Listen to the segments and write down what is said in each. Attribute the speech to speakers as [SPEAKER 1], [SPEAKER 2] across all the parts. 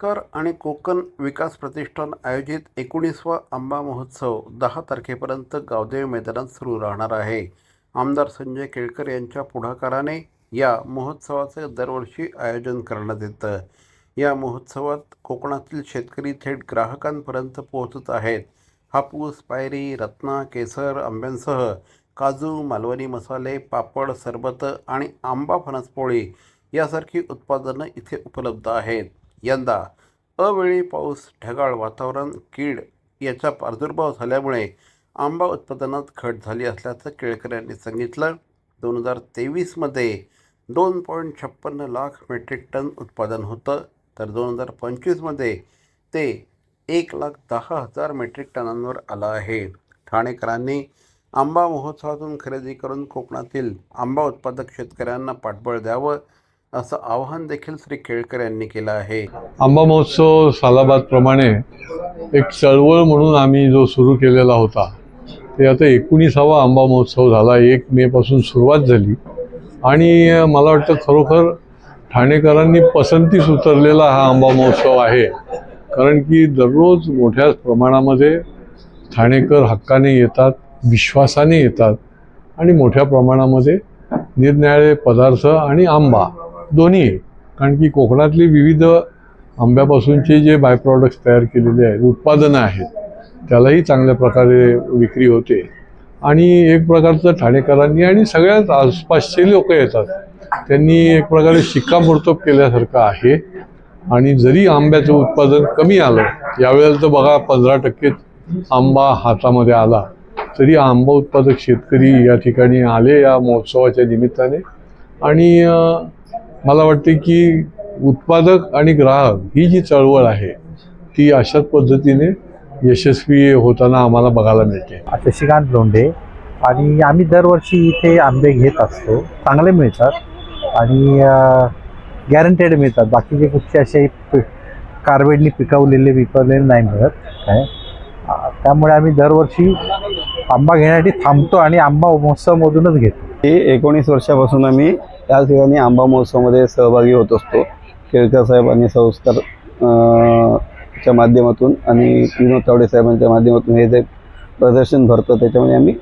[SPEAKER 1] केळकर आणि कोकण विकास प्रतिष्ठान आयोजित 19वा आंबा महोत्सव 10 तारखेपर्यंत गावदेवी मैदानात सुरू राहणार आहे। आमदार संजय केळकर यांच्या पुढाकाराने या महोत्सवाचे दरवर्षी आयोजन करण्यात येतं। या महोत्सवात कोकणातील शेतकरी थेट ग्राहकांपर्यंत पोहोचत आहेत। हापूस, पायरी, रत्ना, केसर, आंब्यांसह काजू, मालवणी मसाले, पापड, सरबत आणि आंबा फणसपोळी यासारखी उत्पादनं इथे उपलब्ध आहेत। यंदा अवेळी पाऊस, ढगाळ वातावरण, कीड याचा प्रादुर्भाव झाल्यामुळे आंबा उत्पादनात घट झाली असल्याचं केळकर यांनी सांगितलं। 2023मध्ये 2.56 लाख मेट्रिक टन उत्पादन होतं, तर 2025मध्ये ते 1,10,000 मेट्रिक टनांवर आलं आहे। ठाणेकरांनी आंबा महोत्सवातून खरेदी करून कोकणातील आंबा उत्पादक शेतकऱ्यांना पाठबळ द्यावं असं आवाहन देखील श्री केळकर यांनी केलं आहे।
[SPEAKER 2] आंबा महोत्सव सालाबादप्रमाणे एक चळवळ म्हणून आम्ही जो सुरू केलेला होता ते आता 19वा आंबा महोत्सव झाला। 1 मेपासून सुरुवात झाली आणि मला वाटतं खरोखर ठाणेकरांनी पसंतीस उतरलेला हा आंबा महोत्सव आहे, कारण की दररोज मोठ्या प्रमाणामध्ये ठाणेकर हक्काने येतात, विश्वासाने येतात आणि मोठ्या प्रमाणामध्ये निरनिराळे पदार्थ आणि आंबा दोन्ही, कारण की कोकणातली विविध आंब्यापासूनचे जे बाय प्रॉडक्ट्स तयार केलेले आहेत, उत्पादनं आहेत, त्यालाही चांगल्या प्रकारे विक्री होते आणि एक प्रकारचं ठाणेकरांनी आणि सगळ्याच आसपासचे लोक येतात त्यांनी एक प्रकारे शिक्कामोर्तब केल्यासारखं आहे। आणि जरी आंब्याचं उत्पादन कमी आलं, यावेळेला तर बघा 15% आंबा हातामध्ये आला, तरी आंबा उत्पादक शेतकरी या ठिकाणी आले या महोत्सवाच्या निमित्ताने। आणि मला वाटते की उत्पादक आणि ग्राहक ही जी चळवळ आहे ती अशाच पद्धतीने यशस्वी होताना आम्हाला बघायला मिळते।
[SPEAKER 3] शशिकांत लोंढे आणि आम्ही दरवर्षी इथे आंबे घेत असतो, चांगले मिळतात आणि गॅरंटेड मिळतात। बाकीचे कुठचे असे कार्बेडनी विकवलेले नाही मिळत काय, त्यामुळे आम्ही दरवर्षी आंबा घेण्यासाठी थांबतो आणि आंबा महोत्सवमधूनच घेतो।
[SPEAKER 4] हे 19 वर्षापासून आम्ही या ठिकाणी आंबा महोत्सवामध्ये सहभागी होत असतो। केळकर साहेब आणि संस्कार च्या माध्यमातून आणि विनोद तावडे साहेबांच्या माध्यमातून हे जे प्रदर्शन भरतं त्याच्यामध्ये आम्ही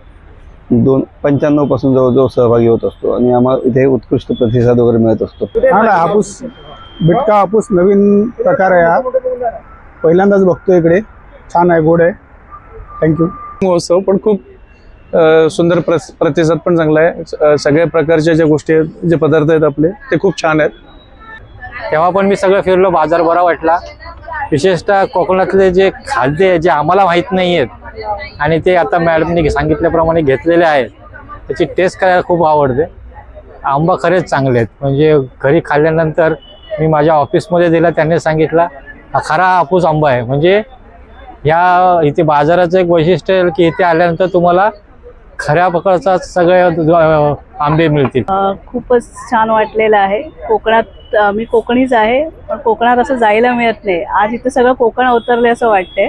[SPEAKER 4] 95 पासून जवळजवळ सहभागी होत असतो आणि आम्हाला इथे उत्कृष्ट प्रतिसाद वगैरे मिळत असतो।
[SPEAKER 5] हापूस बिटका हापूस नवीन प्रकार आहे, हा पहिल्यांदाच बघतो इकडे, छान आहे, गोड आहे। थँक्यू।
[SPEAKER 6] महोत्सव पण खूप सुंदर प्रतिसाद पण चांगला आहे। सगळ्या प्रकारच्या ज्या गोष्टी आहेत, जे पदार्थ आहेत आपले ते खूप छान आहेत।
[SPEAKER 7] तेव्हा पण मी सगळं फिरलो, बाजार बरा वाटला। विशेषतः कोकणातले जे खाद्य जे आम्हाला माहीत नाही आहेत आणि ते आता मॅडमने सांगितल्याप्रमाणे घेतलेले आहेत, त्याची टेस्ट करायला खूप आवडते। आंबा खरेच चांगले आहेत, म्हणजे घरी खाल्ल्यानंतर मी माझ्या ऑफिसमध्ये दिला, त्यांनी सांगितला हा खरा हापूस आंबा आहे। म्हणजे या इथे बाजाराचं एक वैशिष्ट्य आहे की इथे आल्यानंतर तुम्हाला खऱ्या प्रकारचा सगळे आंबे मिळतील।
[SPEAKER 8] खूपच छान वाटलेलं आहे। कोकणात मी कोकणीच आहे, पण कोकणात असं जायला मिळत नाही। आज इथं सगळं कोकण अवतरले असं वाटतंय।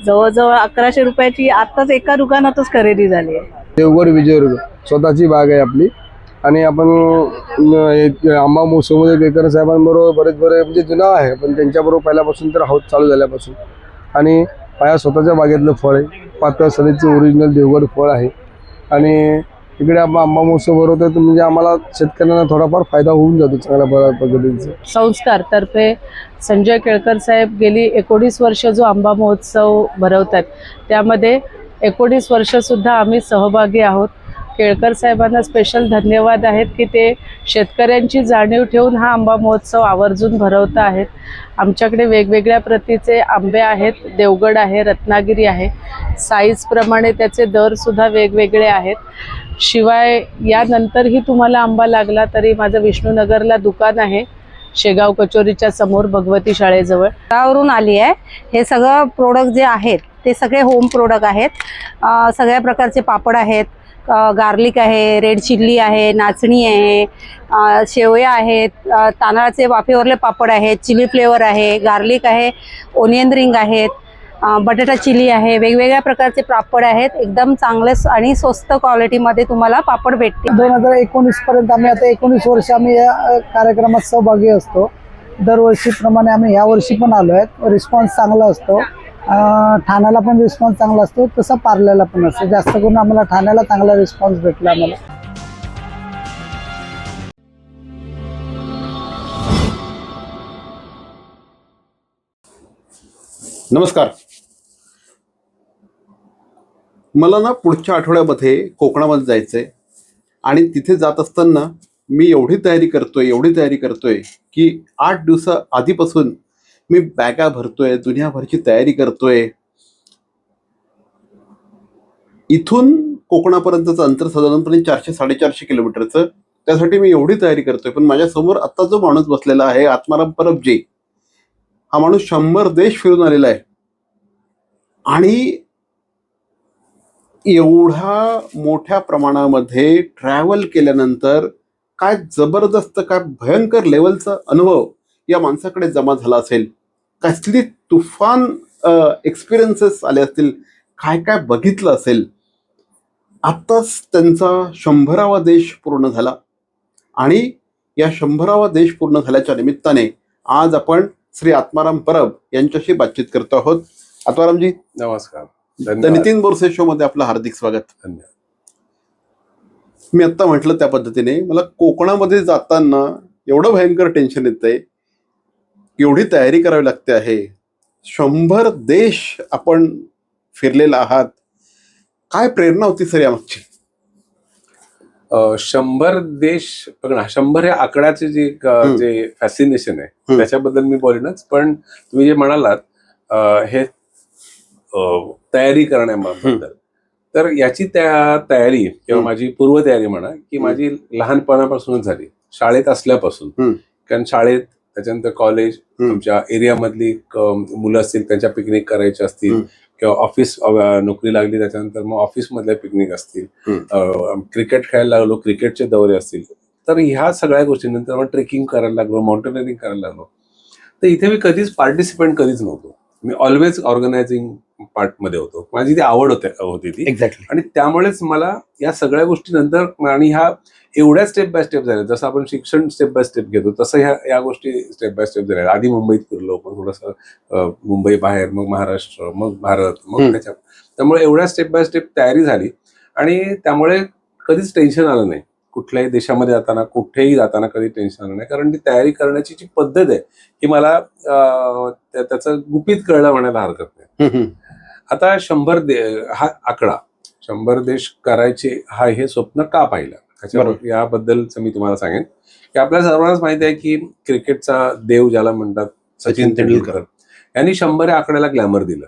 [SPEAKER 8] जवळजवळ 1100 रुपयाची आत्ताच एका दुकानातच खरेदी झाली आहे।
[SPEAKER 5] देवगड विजयदुर्ग स्वतःची बाग आहे आपली आणि आपण आंबा महोत्सवमध्ये केळकर साहेबांबरोबर बरेच म्हणजे जुना आहे, पण त्यांच्याबरोबर पहिल्यापासून तर हाऊस चालू झाल्यापासून आणि माझ्या स्वतःच्या बागेतलं फळ आहे, पातळ सरीचं ओरिजिनल देवगड फळ आहे आणि इकडे आंबा महोत्सव भरवतो तर म्हणजे आम्हाला शेतकऱ्यांना थोडाफार फायदा होऊन जातो चांगल्या पद्धतीचा।
[SPEAKER 8] संस्कार तर्फे संजय केळकर साहेब गेली 19 वर्ष जो आंबा महोत्सव भरवतात, त्यामध्ये 19 वर्ष सुद्धा आम्ही सहभागी आहोत। केळकर साहेबांना स्पेशल धन्यवाद आहेत की ते शेतकऱ्यांची जाणीव ठेवून हा आंबा महोत्सव आवर्जून भरवत आहेत। आमच्याकडे वेगवेगळ्या प्रतीचे आंबे आहेत, देवगड आहे, रत्नागिरी आहे, साईजप्रमाणे त्याचे दरसुद्धा वेगवेगळे आहेत। शिवाय यानंतरही तुम्हाला आंबा लागला तरी माझं विष्णुनगरला दुकान आहे, शेगाव कचोरीच्या समोर भगवती शाळेजवळ।
[SPEAKER 9] गावावरून आली आहे। हे सगळं प्रोडक्ट जे आहेत ते सगळे होम प्रोडक्ट आहेत। सगळ्या प्रकारचे पापड आहेत, गार्लिक आहे, रेड चिल्ली आहे, नाचणी आहे, शेवया आहेत, तांदळाचे वाफेवरले पापड आहेत, चिली फ्लेवर आहे, गार्लिक आहे, ओनियन रिंग आहेत, बटाटा चिली आहे, वेगवेगळ्या प्रकारचे पापड आहेत। एकदम चांगले आणि स्वस्त क्वालिटीमध्ये तुम्हाला पापड भेटतील।
[SPEAKER 5] 2019 पर्यंत आम्ही आता 19 वर्ष आम्ही या कार्यक्रमात सहभागी असतो।
[SPEAKER 10] दरवर्षीप्रमाणे आम्ही यावर्षी पण आलो आहे. रिस्पॉन्स चांगला असतो. ठाण्याला पण रिस्पॉन्स चांगला असतो, तसं पार्ल्याला पण असतो. जास्त करून आम्हाला ठाण्याला चांगला रिस्पॉन्स भेटला आम्हाला.
[SPEAKER 1] नमस्कार. मला ना पुढच्या आठवड्यामध्ये कोकणामध्ये जायचंय आणि तिथे जात असताना मी एवढी तयारी करतोय की 8 दिवसा आधीपासून मी बॅगा भरतोय, दुनियाभरची तयारी करतोय. इथून कोकणापर्यंतचं अंतर साधारणपणे 400-450 किलोमीटरचं. त्यासाठी मी एवढी तयारी करतोय. पण माझ्यासमोर आता जो माणूस बसलेला आहे, आत्माराम परबजी, हा माणूस 100 देश फिरून आलेला आहे. आणि एवढ्या मोठ्या प्रमाणामध्ये ट्रॅव्हल केल्यानंतर काय जबरदस्त, काय भयंकर लेवलचा अनुभव या माणसाकडे जमा झाला असेल. कसली तुफान एक्सपिरियन्सेस आले असतील, काय काय बघितलं असेल. आत्ताच त्यांचा 100वा देश पूर्ण झाला आणि या 100वा देश पूर्ण झाल्याच्या निमित्ताने आज आपण श्री आत्माराम परब यांच्याशी बातचीत करतो आहोत. आत्मारामजी
[SPEAKER 11] नमस्कार.
[SPEAKER 1] द नितीन बोरसे शो मध्ये आपलं हार्दिक स्वागत.
[SPEAKER 11] धन्यवाद.
[SPEAKER 1] मी आत्ता म्हटलं त्या पद्धतीने मला कोकणामध्ये जाताना एवढं भयंकर टेन्शन येतंय, एवढी तयारी करावी लागते आहे. 100 देश आपण फिरलेला आहात. काय प्रेरणा होती सर यामागची?
[SPEAKER 11] 100 देश बघ ना, 100 या आकड्याचे जे फॅसिनेशन आहे त्याच्याबद्दल मी बोलेनच. पण तुम्ही जे म्हणालात हे तयारी करण्याबद्दल, तर याची तयारी किंवा माझी पूर्वतयारी म्हणा की माझी लहानपणापासूनच झाली, शाळेत असल्यापासून. कारण शाळेत, त्याच्यानंतर कॉलेज, आमच्या एरियामधली मुलं असतील त्यांच्या पिकनिक करायच्या असतील, किंवा ऑफिस नोकरी लागली त्याच्यानंतर मग ऑफिसमधल्या पिकनिक असतील, क्रिकेट खेळायला लागलो, क्रिकेटचे दौरे असतील. तर ह्या सगळ्या गोष्टींनंतर मग ट्रेकिंग करायला लागलो, माउंटेनिअरिंग करायला लागलो. तर इथे मी कधीच पार्टिसिपेंट कधीच नव्हतो. मी ऑलवेज ऑर्गनायझिंग पार्टमध्ये होतो. माझी ती आवड होती ती.
[SPEAKER 1] एक्झॅक्टली.
[SPEAKER 11] आणि त्यामुळेच मला या सगळ्या गोष्टी नंतर, आणि ह्या एवढ्या स्टेप बाय स्टेप झाल्या, जसं आपण शिक्षण स्टेप बाय स्टेप घेतो तसं या गोष्टी स्टेप बाय स्टेप झाल्या. आधी मुंबईत फिरलो, मग थोडंसं मुंबई बाहेर, मग महाराष्ट्र, मग भारत, मग त्यामुळे एवढ्या स्टेप बाय स्टेप तयारी झाली. आणि त्यामुळे कधीच टेन्शन आलं नाही. कुठल्याही देशामध्ये जाताना, कुठेही जाताना कधी टेन्शन आलं नाही. कारण ती तयारी करण्याची जी पद्धत आहे ही मला त्याचं गुपित कळलं म्हणायला हरकत नाही. आता 100 हा आकडा, 100 देश करायचे हे स्वप्न का पाहिलं याबद्दलच मी तुम्हाला सांगेन. की आपल्याला सर्वांनाच माहिती आहे की क्रिकेटचा देव ज्याला म्हणतात सचिन तेंडुलकर यांनी 100 या आकड्याला ग्लॅमर दिलं.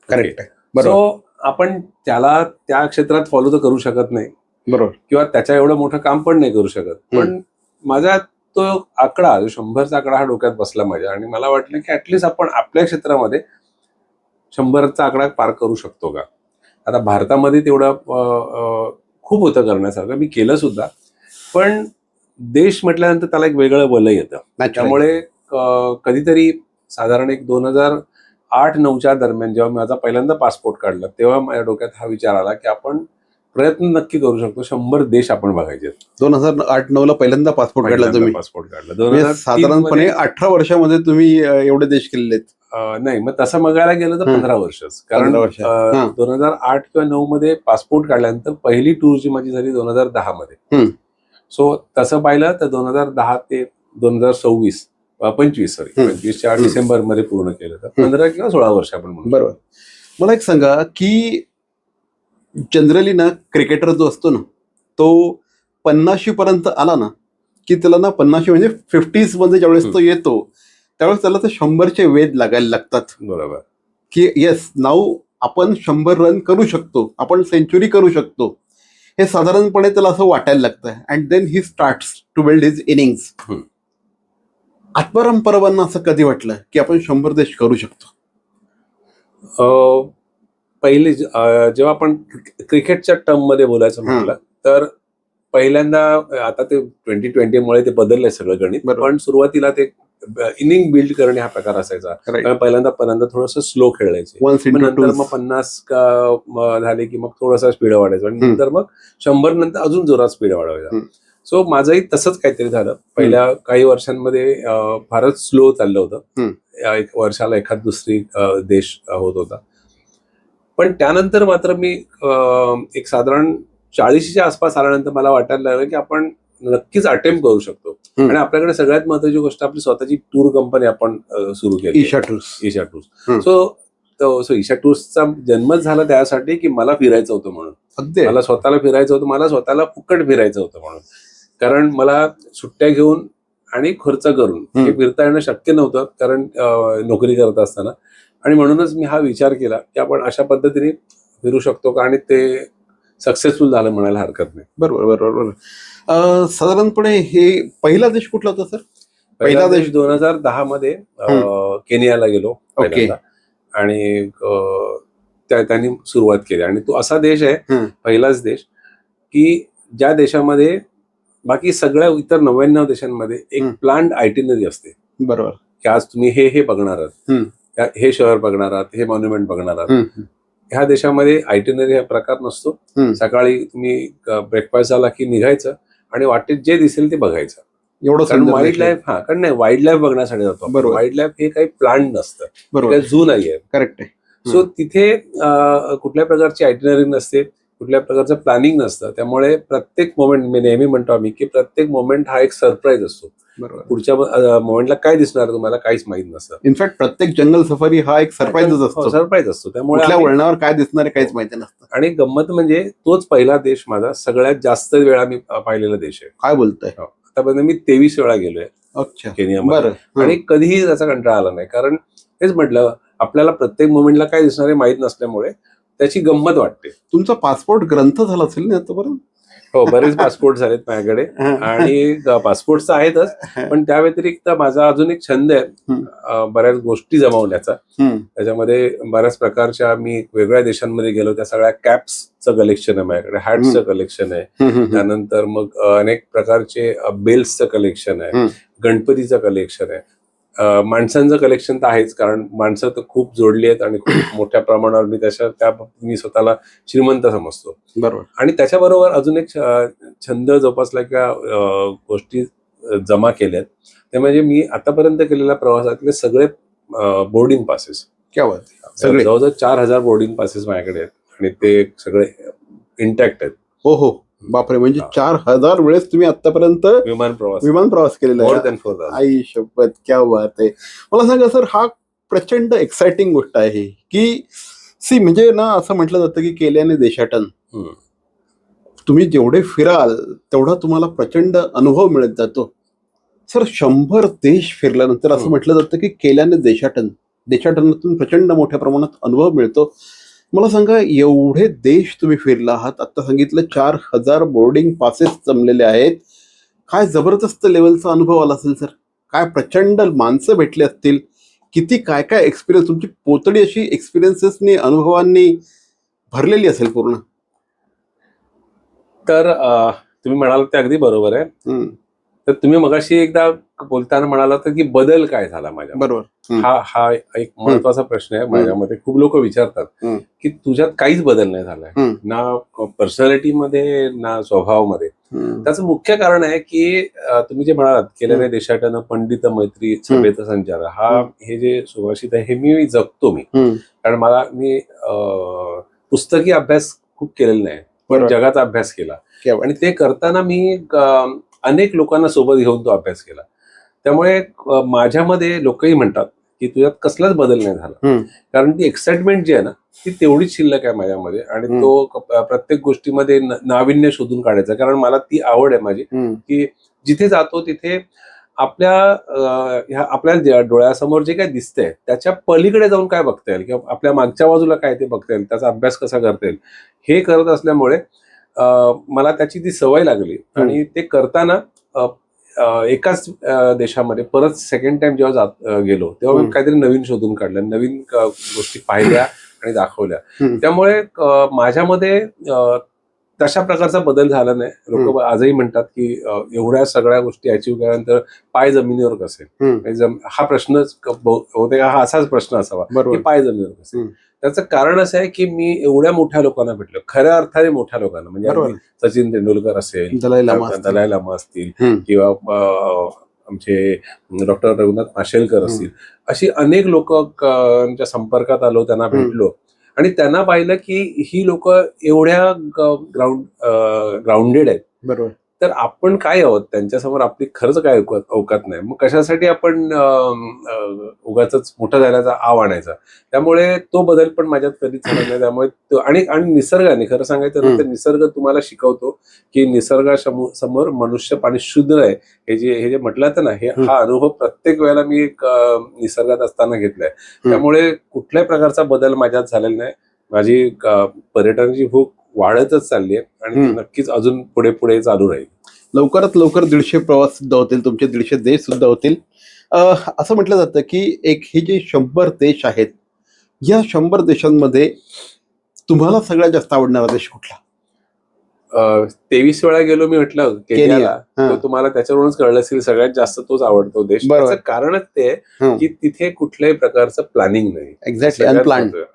[SPEAKER 1] करेक्ट.
[SPEAKER 11] सो आपण त्याला त्या क्षेत्रात फॉलो तर करू शकत नाही,
[SPEAKER 1] बरोबर,
[SPEAKER 11] किंवा त्याच्या एवढं मोठं काम पण नाही करू शकत. पण माझा तो आकडा, 100चा आकडा हा डोक्यात बसला माझ्या. आणि मला वाटलं की ऍटलिस्ट आपण आपल्या क्षेत्रामध्ये 100चा आकडा पार करू शकतो का. आता भारतामध्ये तेवढं खूप होतं करण्यासारखं, मी केलं सुद्धा. पण देश म्हटल्यानंतर त्याला एक वेगळं बल येतं. त्यामुळे कधीतरी साधारण एक 2008-09च्या दरम्यान जेव्हा माझा पहिल्यांदा पासपोर्ट काढला, तेव्हा माझ्या डोक्यात हा विचार आला की आपण प्रयत्न नक्की करू शकतो, 100 देश आपण बघायचे.
[SPEAKER 1] 2008-09ला पहिल्यांदा पासपोर्ट काढला तुम्ही?
[SPEAKER 11] पासपोर्ट काढला
[SPEAKER 1] साधारणपणे 18 वर्षामध्ये तुम्ही एवढे देश केलेले आहेत?
[SPEAKER 11] नाही, मग तसं बघायला गेलं तर 15 वर्षच. कारण 2008 किंवा 9 मध्ये पासपोर्ट काढल्यानंतर पहिली टूर जी माझी झाली 2010 मध्ये. सो तसं पाहिलं तर 2010 ते 2025च्या डिसेंबर मध्ये पूर्ण केलं. तर 15 किंवा 16 वर्ष आपण म्हणू.
[SPEAKER 1] बरोबर. मला एक सांगा की जनरली ना क्रिकेटर जो असतो ना, तो 50 पर्यंत आला ना की त्याला ना 50 म्हणजे 50s मध्ये ज्यावेळेस तो येतो त्यावेळेस त्याला ते 100चे वेध लागायला लागतात.
[SPEAKER 11] बरोबर.
[SPEAKER 1] की येस, नाऊ आपण 100 रन करू शकतो, आपण सेंचुरी करू शकतो, हे साधारणपणे त्याला असं वाटायला लागतं. And then he starts to build his innings. Atmaram परबांना असं कधी वाटलं की आपण 100 देश करू शकतो?
[SPEAKER 11] पहिले जेव्हा आपण क्रिकेटच्या टर्म मध्ये बोलायचं म्हटलं तर पहिल्यांदा, आता ते 2020 मुळे ते बदललंय सगळं गणित, पण सुरुवातीला ते इनिंग बिल्ड करणे हा प्रकार असायचा. पहिल्यांदा थोडंसं स्लो खेळायचे, नंतर मग 50 झाले की मग थोडासा स्पीड वाढायचा, आणि नंतर मग 100 नंतर अजून जोरात स्पीड वाढवायचा. सो माझंही तसंच काहीतरी झालं. पहिल्या काही वर्षांमध्ये फारच स्लो चाललं होतं. एक वर्षाला एखाद दुसरी देश होत होता. पण त्यानंतर मात्र मी एक साधारण 40च्या आसपास आल्यानंतर मला वाटायला लागलं की आपण नक्कीच अटेम्प्ट करू शकतो. आणि आपल्याकडे सगळ्यात महत्वाची गोष्ट आपली स्वतःची टूर कंपनी आपण सुरू केली,
[SPEAKER 1] ईशा टूर्स.
[SPEAKER 11] सो ईशा टूर्सचा जन्मच झाला त्यासाठी की मला फिरायचं होतं म्हणून.
[SPEAKER 1] अगदी
[SPEAKER 11] मला स्वतःला फिरायचं होतं, मला स्वतःला फुकट फिरायचं होतं म्हणून. कारण मला सुट्ट्या घेऊन आणि खर्च करून हे फिरता येणं शक्य नव्हतं, कारण नोकरी करत असताना. आणि म्हणूनच मी हा विचार केला की आपण अशा पद्धतीने फिरू शकतो का, आणि ते सक्सेसफुल झालं म्हणायला हरकत नाही.
[SPEAKER 1] बरोबर. साधारणपणे हे पहिला देश कुठला होता सर?
[SPEAKER 11] पहिला देश 2010 मध्ये केनियाला गेलो पहिल्यांदा. आणि त्यांनी सुरुवात केली. आणि तो असा देश आहे, पहिलाच देश, की ज्या देशामध्ये बाकी सगळ्या इतर 99 देशांमध्ये एक प्लॅन्ड आयटिनरी असते.
[SPEAKER 1] बरोबर.
[SPEAKER 11] की आज तुम्ही हे बघणार आहात, हे शहर बघणार आहात, हे मॉन्युमेंट बघणार आहात. ह्या देशामध्ये आयटिनरी हा प्रकार नसतो. सकाळी तुम्ही ब्रेकफास्ट झाला की निघायचं आणि वाटेत जे दिसेल ते बघायचं.
[SPEAKER 1] एवढं
[SPEAKER 11] कारण वाईल्ड लाईफ कारण नाही, वाईल्ड लाईफ बघण्यासाठी जातो. वाईल्ड लाईफ हे काही प्लॅन नसतं, काही झू नाहीये.
[SPEAKER 1] करेक्ट आहे.
[SPEAKER 11] सो तिथे कुठल्या प्रकारची आयटिनरी नसते, कुठल्या प्रकारचं प्लॅनिंग नसतं. त्यामुळे प्रत्येक मोमेंट, मी नेहमी म्हणतो आम्ही की प्रत्येक मोमेंट हा एक सरप्राईज असतो. पुढच्या मोमेंटला काय दिसणार तुम्हाला काहीच माहित नसतं.
[SPEAKER 1] इनफॅक्ट प्रत्येक जंगल सफारी हा एक सरप्राईजच असतो.
[SPEAKER 11] सरप्राईज असतो. त्यामुळे
[SPEAKER 1] कुठल्या वळणावर काय दिसणार आहे काहीच माहिती नसतं.
[SPEAKER 11] आणि गंमत म्हणजे तोच पहिला देश माझा सगळ्यात जास्त वेळा मी पाहिलेला देश आहे.
[SPEAKER 1] काय बोलताय?
[SPEAKER 11] आतापर्यंत मी 23 वेळा गेलोय केनियामध्ये. आणि कधीही त्याचा कंटाळा आला नाही. कारण तेच म्हटलं, आपल्याला प्रत्येक मोमेंटला काय दिसणार आहे माहित नसल्यामुळे त्याची गंमत वाटते.
[SPEAKER 1] तुमचा पासपोर्ट ग्रंथ झाला असेल ना आतापर्यंत?
[SPEAKER 11] हो, बरेच पासपोर्ट झालेत माझ्याकडे. आणि पासपोर्ट तर आहेतच, पण त्या व्यतिरिक्त माझा अजून एक छंद आहे बऱ्याच गोष्टी जमवण्याचा. त्याच्यामध्ये बऱ्याच प्रकारच्या, मी वेगळ्या देशांमध्ये गेलो त्या सगळ्या कॅप्सचं कलेक्शन आहे माझ्याकडे, हॅट्सचं कलेक्शन आहे. त्यानंतर मग अनेक प्रकारचे बेल्सचं कलेक्शन आहे, गणपतीचं कलेक्शन आहे. माणसांचं कलेक्शन तर आहेच, कारण माणसं तर खूप जोडली आहेत आणि खूप मोठ्या प्रमाणावर मी स्वतःला श्रीमंत समजतो.
[SPEAKER 1] बरोबर.
[SPEAKER 11] आणि त्याच्याबरोबर अजून एक छंद जोपासला किंवा गोष्टी जमा केल्यात, ते म्हणजे मी आतापर्यंत केलेल्या प्रवासातले सगळे बोर्डिंग पासेस.
[SPEAKER 1] सगळे
[SPEAKER 11] जवळजवळ 4000 बोर्डिंग पासेस माझ्याकडे आहेत आणि ते सगळे इंटॅक्ट आहेत.
[SPEAKER 1] हो. बापरे, म्हणजे 4000 वेळेस तुम्ही आतापर्यंत विमान प्रवास केलेला आहे. आई शपथ, क्या बात आहे. मला सांगा सर, हा प्रचंड एक्साइटिंग गोष्ट आहे की म्हणजे ना, असं म्हटलं जातं की केल्याने देशाटन. तुम्ही जेवढे फिराल तेवढा तुम्हाला प्रचंड अनुभव मिळत जातो. सर, 100 देश फिरल्यानंतर असं म्हटलं जातं की केल्याने देशाटनातून प्रचंड मोठ्या प्रमाणात अनुभव मिळतो. मला सांगा, एवढे देश तुम्ही फिरला आहात, आता सांगितलं 4000 बोर्डिंग पासेस जमलेले आहेत. काय जबरदस्त लेवलचा अनुभव आला असेल सर. काय प्रचंड माणसं भेटली असतील, किती काय काय एक्सपिरियन्स, तुमची पोतडी अशी एक्सपिरियन्सेसनी, अनुभवांनी भरलेली असेल पूर्ण.
[SPEAKER 11] तर तुम्ही म्हणाल ते अगदी बरोबर आहे. तर तुम्ही मगाशी एकदा बोलताना म्हणाला होता की बदल काय झाला माझ्या.
[SPEAKER 1] बरोबर.
[SPEAKER 11] हा एक महत्वाचा प्रश्न आहे माझ्यामध्ये. खूप लोक विचारतात की तुझ्यात काहीच बदल नाही झालाय, ना पर्सनॅलिटीमध्ये ना स्वभावामध्ये. त्याचं मुख्य कारण आहे की तुम्ही जे म्हणालात, केल्याने देशाटन पंडित मैत्री सभेत संचार, हे जे सुभाषित आहे हे मी जगतो. कारण मी पुस्तकी अभ्यास खूप केलेला नाही, पण जगाचा अभ्यास केला. आणि ते करताना मी अनेक लोकांना सोबत घेऊन तो अभ्यास केला. त्यामुळे माझ्यामध्ये लोकही म्हणतात की तुझ्यात कसलाच बदल नाही झाला, कारण ती एक्साइटमेंट जी आहे ना, ती तेवढीच शिल्लक आहे माझ्यामध्ये. आणि तो प्रत्येक गोष्टीमध्ये नाविन्य शोधून काढायचा. कारण मला ती आवड आहे माझी की जिथे जातो तिथे आपल्या डोळ्यासमोर जे काय दिसतंय त्याच्या पलीकडे जाऊन काय बघता येईल, किंवा आपल्या मागच्या बाजूला काय ते बघता येईल, त्याचा अभ्यास कसा करता येईल, हे करत असल्यामुळे मला त्याची ती सवय लागली. आणि ते करताना एकाच देशामध्ये परत सेकंड टाइम जेव्हा गेलो तेव्हा मी काहीतरी नवीन शोधून काढलं, नवीन गोष्टी पाहिल्या आणि दाखवल्या. त्यामुळे माझ्यामध्ये तशा प्रकारचा बदल झाला नाही. लोक आजही म्हणतात की एवढ्या सगळ्या गोष्टी अचीव्ह केल्यानंतर पाय जमिनीवर कसे. हा प्रश्न होते, हा असाच प्रश्न असावा की पाय जमिनीवर कसे. त्याचं कारण असं आहे की मी एवढ्या मोठ्या लोकांना भेटलो, खऱ्या अर्थाने मोठ्या लोकांना, म्हणजे
[SPEAKER 1] बरोबर.
[SPEAKER 11] अगदी सचिन तेंडुलकर असेल,
[SPEAKER 1] दलाई लामा असतील.
[SPEAKER 11] दलाई लामा असतील,
[SPEAKER 1] हम्म.
[SPEAKER 11] किंवा आमचे डॉक्टर रघुनाथ माशेलकर असतील, अशी अनेक लोक संपर्कात आलो, त्यांना भेटलो आणि त्यांना पाहिलं की ही लोक एवढ्या ग्राउंडेड आहेत,
[SPEAKER 1] बरोबर.
[SPEAKER 11] तर आपण काय आहोत त्यांच्यासमोर, आपली खरंच काय अवकात नाही, मग कशासाठी आपण उगाच मोठं झाल्याचा आव आणायचा. त्यामुळे तो बदल पण माझ्यात कधीच झाला नाही. त्यामुळे आणि निसर्गाने, खरं सांगायचं तर निसर्ग तुम्हाला शिकवतो की निसर्गासमोर मनुष्य पाणी शूद्र आहे. हे जे म्हटलं जातं ना, हा अनुभव प्रत्येक वेळेला मी निसर्गात असताना घेतलाय. त्यामुळे कुठल्याही प्रकारचा बदल माझ्यात झालेला नाही. माझी पर्यटनाची भूक वाढतच चालली आहे आणि ती नक्कीच अजून पुढे पुढे चालू राहील.
[SPEAKER 1] लवकरात लवकर 150 प्रवास सुद्धा होतील, तुमचे 150 देश सुद्धा होतील. असं म्हटलं जातं की हे जे 100 देश आहेत, या 100 देशांमध्ये तुम्हाला सगळ्यात जास्त आवडणारा देश कुठला?
[SPEAKER 11] 23 वेळा गेलो मी, म्हटलं केनियाला,
[SPEAKER 1] हां.
[SPEAKER 11] तो तुम्हाला त्याच्यावरूनच कळलं असेल सगळ्यात जास्त तोच आवडतो देश.
[SPEAKER 1] बरोबर.
[SPEAKER 11] त्याचं कारणच ते आहे की तिथे कुठल्याही प्रकारचं प्लॅनिंग नाही.
[SPEAKER 1] एक्झॅक्टली,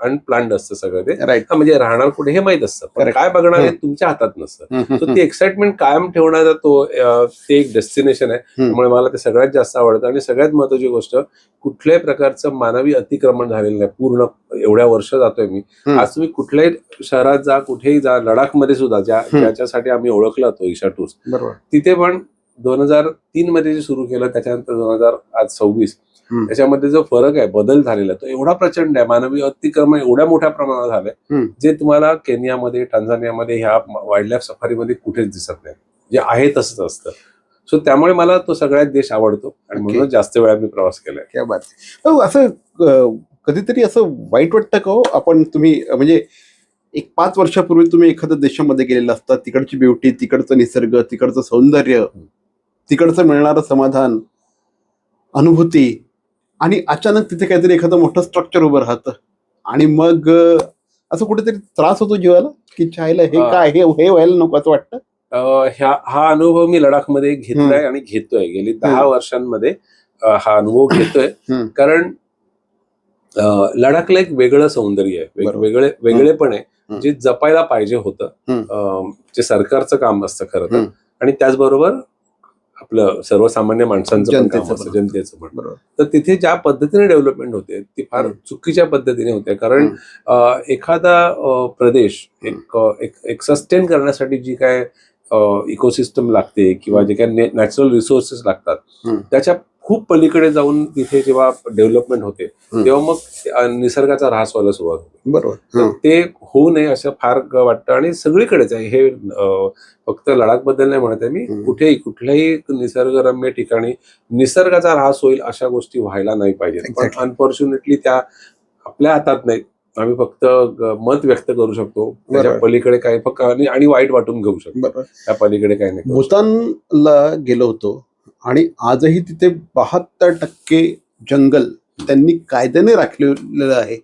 [SPEAKER 11] अनप्लॅन्ड असतं सगळं ते.
[SPEAKER 1] राईट.
[SPEAKER 11] म्हणजे राहणार कुठे हे माहित असतं, पण
[SPEAKER 1] Correct.
[SPEAKER 11] काय बघणार हे तुमच्या हातात नसतं. सो ती एक्साइटमेंट कायम ठेवणारा ते एक डेस्टिनेशन आहे. त्यामुळे मला ते सगळ्यात जास्त आवडतं. आणि सगळ्यात महत्वाची गोष्ट, कुठल्याही प्रकारचं मानवी अतिक्रमण झालेलं नाही. पूर्ण एवढ्या वर्ष जातोय मी, आज तुम्ही कुठल्याही शहरात जा, कुठेही जा, लडाखमध्ये सुद्धा ज्याच्यासाठी आम्ही ओळखला होतो ईशा टूर्स,
[SPEAKER 1] बरोबर.
[SPEAKER 11] तिथे पण 2003 मध्ये जे सुरू केलं, त्याच्यानंतर 2026 त्याच्यामध्ये जो फरक आहे, बदल झालेला तो एवढा प्रचंड आहे. मानवी अतिक्रमण एवढ्या मोठ्या प्रमाणात झालंय, जे तुम्हाला केनियामध्ये, टांझानियामध्ये, ह्या वाईल्ड लाईफ सफारीमध्ये कुठेच दिसत नाही. जे आहे तसंच असतं. सो त्यामुळे मला तो सगळ्यात देश आवडतो आणि म्हणून जास्त वेळा मी प्रवास केलाय.
[SPEAKER 1] क्या बात. असं कधीतरी असं वाईट वाटतं का हो, तुम्ही म्हणजे एक 5 वर्षापूर्वी तुम्ही एखाद्या देशामध्ये गेलेला असता, तिकडची ब्युटी, तिकडचं निसर्ग, तिकडचं सौंदर्य, तिकडचं मिळणारं समाधान, अनुभूती, आणि अचानक तिथे काहीतरी एखादं मोठं स्ट्रक्चर उभं राहतं आणि मग असं कुठेतरी त्रास होतो जीवाला की चायला हे काय, हे व्हायला नको असं वाटतं.
[SPEAKER 11] हा अनुभव मी लडाखमध्ये घेतलाय आणि घेतोय. गेली 10 वर्षांमध्ये हा अनुभव घेतोय. कारण लडाखला एक वेगळं सौंदर्य आहे, वेगळेपण आहे, जे जपायला पाहिजे होतं, जे सरकारचं काम असतं खरं तर, आणि त्याचबरोबर आपलं सर्वसामान्य माणसांचं पण काम असतं, जनतेचं पण. तर तिथे ज्या पद्धतीने डेव्हलपमेंट होते ती फार चुकीच्या पद्धतीने होते. कारण एखादा प्रदेश एक सस्टेन करण्यासाठी जी काय इकोसिस्टम लागते किंवा जे काही नॅचरल रिसोर्सेस लागतात, त्याच्या खूप पलीकडे जाऊन तिथे जेव्हा डेव्हलपमेंट होते, तेव्हा मग निसर्गाचा ऱ्हास व्हायला सुरुवात होते.
[SPEAKER 1] बरोबर.
[SPEAKER 11] ते होऊ नये असं फार वाटतं. आणि सगळीकडेच आहे हे, फक्त लडाख बद्दल नाही म्हणत आहे मी, कुठल्याही निसर्गरम्य ठिकाणी निसर्गाचा ऱ्हास होईल अशा गोष्टी व्हायला नाही पाहिजेत. पण अनफॉर्च्युनेटली त्या आपल्या हातात नाहीत. आम्ही फक्त मत व्यक्त करू शकतो, त्याच्या पलीकडे काही फक्त आणि वाईट वाटून घेऊ शकतो, त्या पलीकडे काही नाही.
[SPEAKER 1] भूतानला गेलो होतो आणि आजही तिथे 72% जंगल त्यांनी कायद्याने राखलेलं आहे.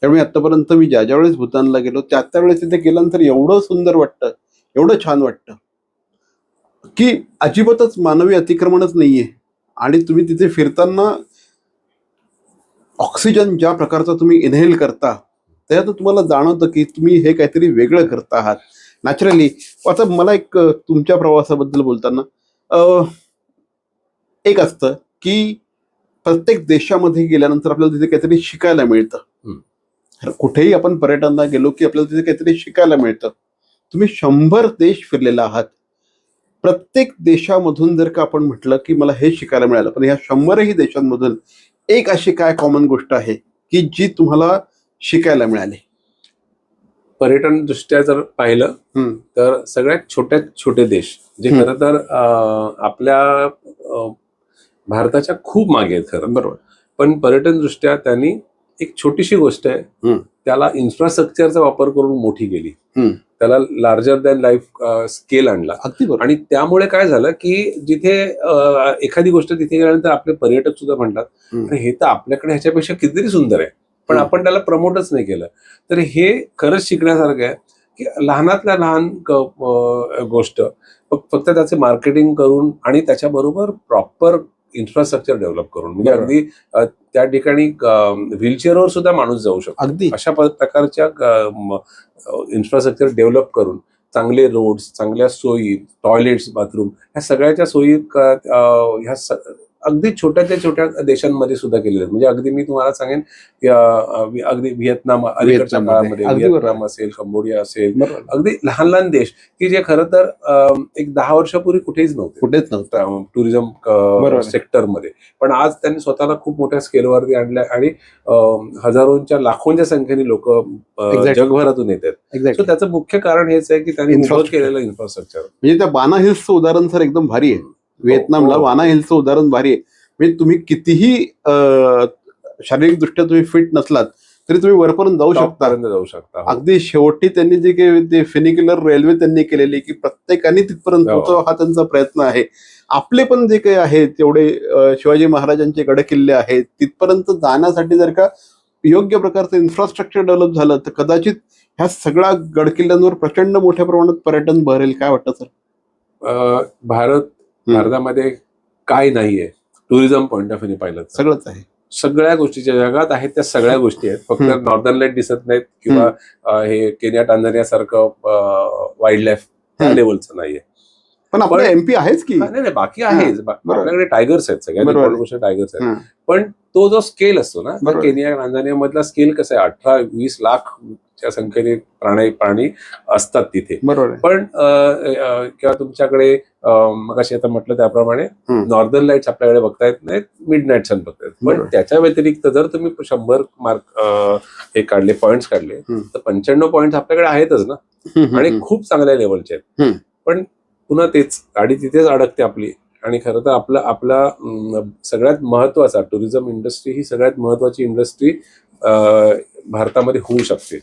[SPEAKER 1] त्यामुळे आतापर्यंत मी ज्या वेळेस भूतानला गेलो, त्या वेळेस तिथे गेल्यानंतर एवढं सुंदर वाटतं, एवढं छान वाटतं की अजिबातच मानवी अतिक्रमणच नाहीये. आणि तुम्ही तिथे फिरताना ऑक्सिजन ज्या प्रकारचा तुम्ही इनहेल करता, त्यात तुम्हाला जाणवतं की तुम्ही हे काहीतरी वेगळं करता आहात नॅचरली. आता मला एक तुमच्या प्रवासाबद्दल बोलताना एक असतं की प्रत्येक देशामध्ये गेल्यानंतर आपल्याला तिथे काहीतरी शिकायला मिळतं. कुठेही आपण पर्यटनाला गेलो की आपल्याला तिथे काहीतरी शिकायला मिळतं. तुम्ही 100 देश फिरलेला आहात. प्रत्येक देशामधून जर का आपण म्हटलं की मला हे शिकायला मिळालं, पण ह्या 100ही देशांमधून एक अशी काय कॉमन गोष्ट आहे की जी तुम्हाला शिकायला मिळाली?
[SPEAKER 11] पर्यटन दृष्ट्या जर पाहिलं तर सगळ्यात छोटे देश, जे खरं तर आपल्या भारताच्या खूप मागे आहेत खरं.
[SPEAKER 1] बरोबर.
[SPEAKER 11] पण पर्यटन दृष्ट्या त्यांनी एक छोटीशी गोष्ट आहे, त्याला इन्फ्रास्ट्रक्चरचा वापर करून मोठी केली, त्याला लार्जर दॅन लाईफ स्केल आणला. आणि त्यामुळे काय झालं की जिथे एखादी गोष्ट तिथे गेल्यानंतर आपले पर्यटक सुद्धा म्हणतात हे तर आपल्याकडे ह्याच्यापेक्षा कितीतरी सुंदर आहे, पण आपण त्याला प्रमोटच नाही केलं. तर हे खरंच शिकण्यासारखं आहे की लहानातल्या लहान गोष्ट फक्त त्याचे मार्केटिंग करून आणि त्याच्याबरोबर प्रॉपर इन्फ्रास्ट्रक्चर डेव्हलप करून, म्हणजे
[SPEAKER 1] बरोबर.
[SPEAKER 11] अगदी त्या ठिकाणी व्हीलचेअरवर सुद्धा माणूस जाऊ शकतो.
[SPEAKER 1] अगदी
[SPEAKER 11] अशा प्रकारच्या इन्फ्रास्ट्रक्चर डेव्हलप करून चांगले रोड्स, चांगल्या सोयी, टॉयलेट्स, बाथरूम ह्या सगळ्याच्या सोयी अगदी छोट्याच्या छोट्या देशांमध्ये सुद्धा केलेल्या आहेत. म्हणजे अगदी मी तुम्हाला सांगेन की अगदी व्हिएतनाम अलीकडच्या
[SPEAKER 1] व्हिएतनाममध्ये.
[SPEAKER 11] काळामध्ये
[SPEAKER 1] अगदी बरोबर.
[SPEAKER 11] व्हिएतनाम असेल, कंबोडिया असेल,
[SPEAKER 1] बरोबर.
[SPEAKER 11] अगदी लहान लहान देश की जे खरं तर एक 10 वर्षापूर्वी कुठेच नव्हते
[SPEAKER 1] कुठेच नव्हतं.
[SPEAKER 11] टुरिझम
[SPEAKER 1] बरोबर.
[SPEAKER 11] सेक्टरमध्ये. पण आज त्यांनी स्वतःला खूप मोठ्या स्केलवरती आणल्या आणि हजारोंच्या लाखोंच्या संख्येने लोक
[SPEAKER 1] Exactly.
[SPEAKER 11] जगभरातून येतात. So
[SPEAKER 1] exactly.
[SPEAKER 11] त्याचं मुख्य कारण हेच आहे की त्यांनी उभं
[SPEAKER 1] Infrastructure.
[SPEAKER 11] केलेलं इन्फ्रास्ट्रक्चर.
[SPEAKER 1] म्हणजे त्या बाना हिल्सचं उदाहरण सर एकदम भारी आहे. व्हिएतनामला
[SPEAKER 11] हो.
[SPEAKER 1] बाना हिल्सचं उदाहरण भारी आहे. म्हणजे तुम्ही कितीही शारीरिकदृष्ट्या तुम्ही फिट नसलात तरी तुम्ही वरपर्यंत जाऊ शकता.
[SPEAKER 11] पर्यंत जाऊ शकता. हो.
[SPEAKER 1] अगदी शेवटी त्यांनी जे काही ते फेनिक्युलर रेल्वे त्यांनी केलेली की प्रत्येकाने तिथपर्यंत
[SPEAKER 11] हो.
[SPEAKER 1] पोहोचावं हा त्यांचा प्रयत्न आहे. आपले पण जे काही आहेत तेवढे शिवाजी महाराजांचे गड किल्ले आहेत तिथपर्यंत जाण्यासाठी जर का योग्य प्रकारचं इन्फ्रास्ट्रक्चर डेव्हलप झालं तर कदाचित ह्या सगळ्या गड किल्ल्यांवर प्रचंड मोठ्या प्रमाणात पर्यटन भरेल. काय वाटतं सर?
[SPEAKER 11] भारतामध्ये काय नाहीये टुरिझम पॉईंट ऑफ व्ह्यू पाहिलं तर
[SPEAKER 1] सगळंच आहे.
[SPEAKER 11] सगळ्या गोष्टी ज्या जगात आहेत त्या सगळ्या गोष्टी आहेत. फक्त नॉर्दर्न लाईट दिसत नाहीत किंवा हे केनिया टांझानिया सारखं वाईल्ड लाईफ त्या लेवलचं नाहीये.
[SPEAKER 1] पण आपलं एमपी आहेच की.
[SPEAKER 11] नाही बाकी आहेच.
[SPEAKER 1] बरोबर.
[SPEAKER 11] आपल्याकडे टायगर्स आहेत, सगळ्यात
[SPEAKER 1] बरोबर.
[SPEAKER 11] important गोष्ट टायगर्स आहेत.
[SPEAKER 1] हं.
[SPEAKER 11] पण तो जो स्केल असतो ना,
[SPEAKER 1] बरोबर.
[SPEAKER 11] केनिया टांझानिया मधला स्केल कसा आहे, 18-20 लाखच्या संख्येने प्राणी असतात तिथे.
[SPEAKER 1] बरोबर.
[SPEAKER 11] पण किंवा तुमच्याकडे मगाशी आता म्हटलं त्याप्रमाणे नॉर्दर्न लाईट्स आपल्याकडे बघता येत नाहीत, मिड नाईट सन बघता येत. पण
[SPEAKER 1] बरोबर.
[SPEAKER 11] त्याच्या व्यतिरिक्त जर तुम्ही 100 मार्क हे काढले, पॉइंट्स काढले, तर 95 पॉइंट्स आपल्याकडे आहेतच ना, आणि खूप चांगल्या लेवलचे आहेत. पण पुन्हा तेच गाडी तिथेच अडकते आपली. आणि खरं तर आपला सगळ्यात महत्वाचा टुरिझम इंडस्ट्री ही सगळ्यात महत्वाची इंडस्ट्री भारतामध्ये होऊ शकते.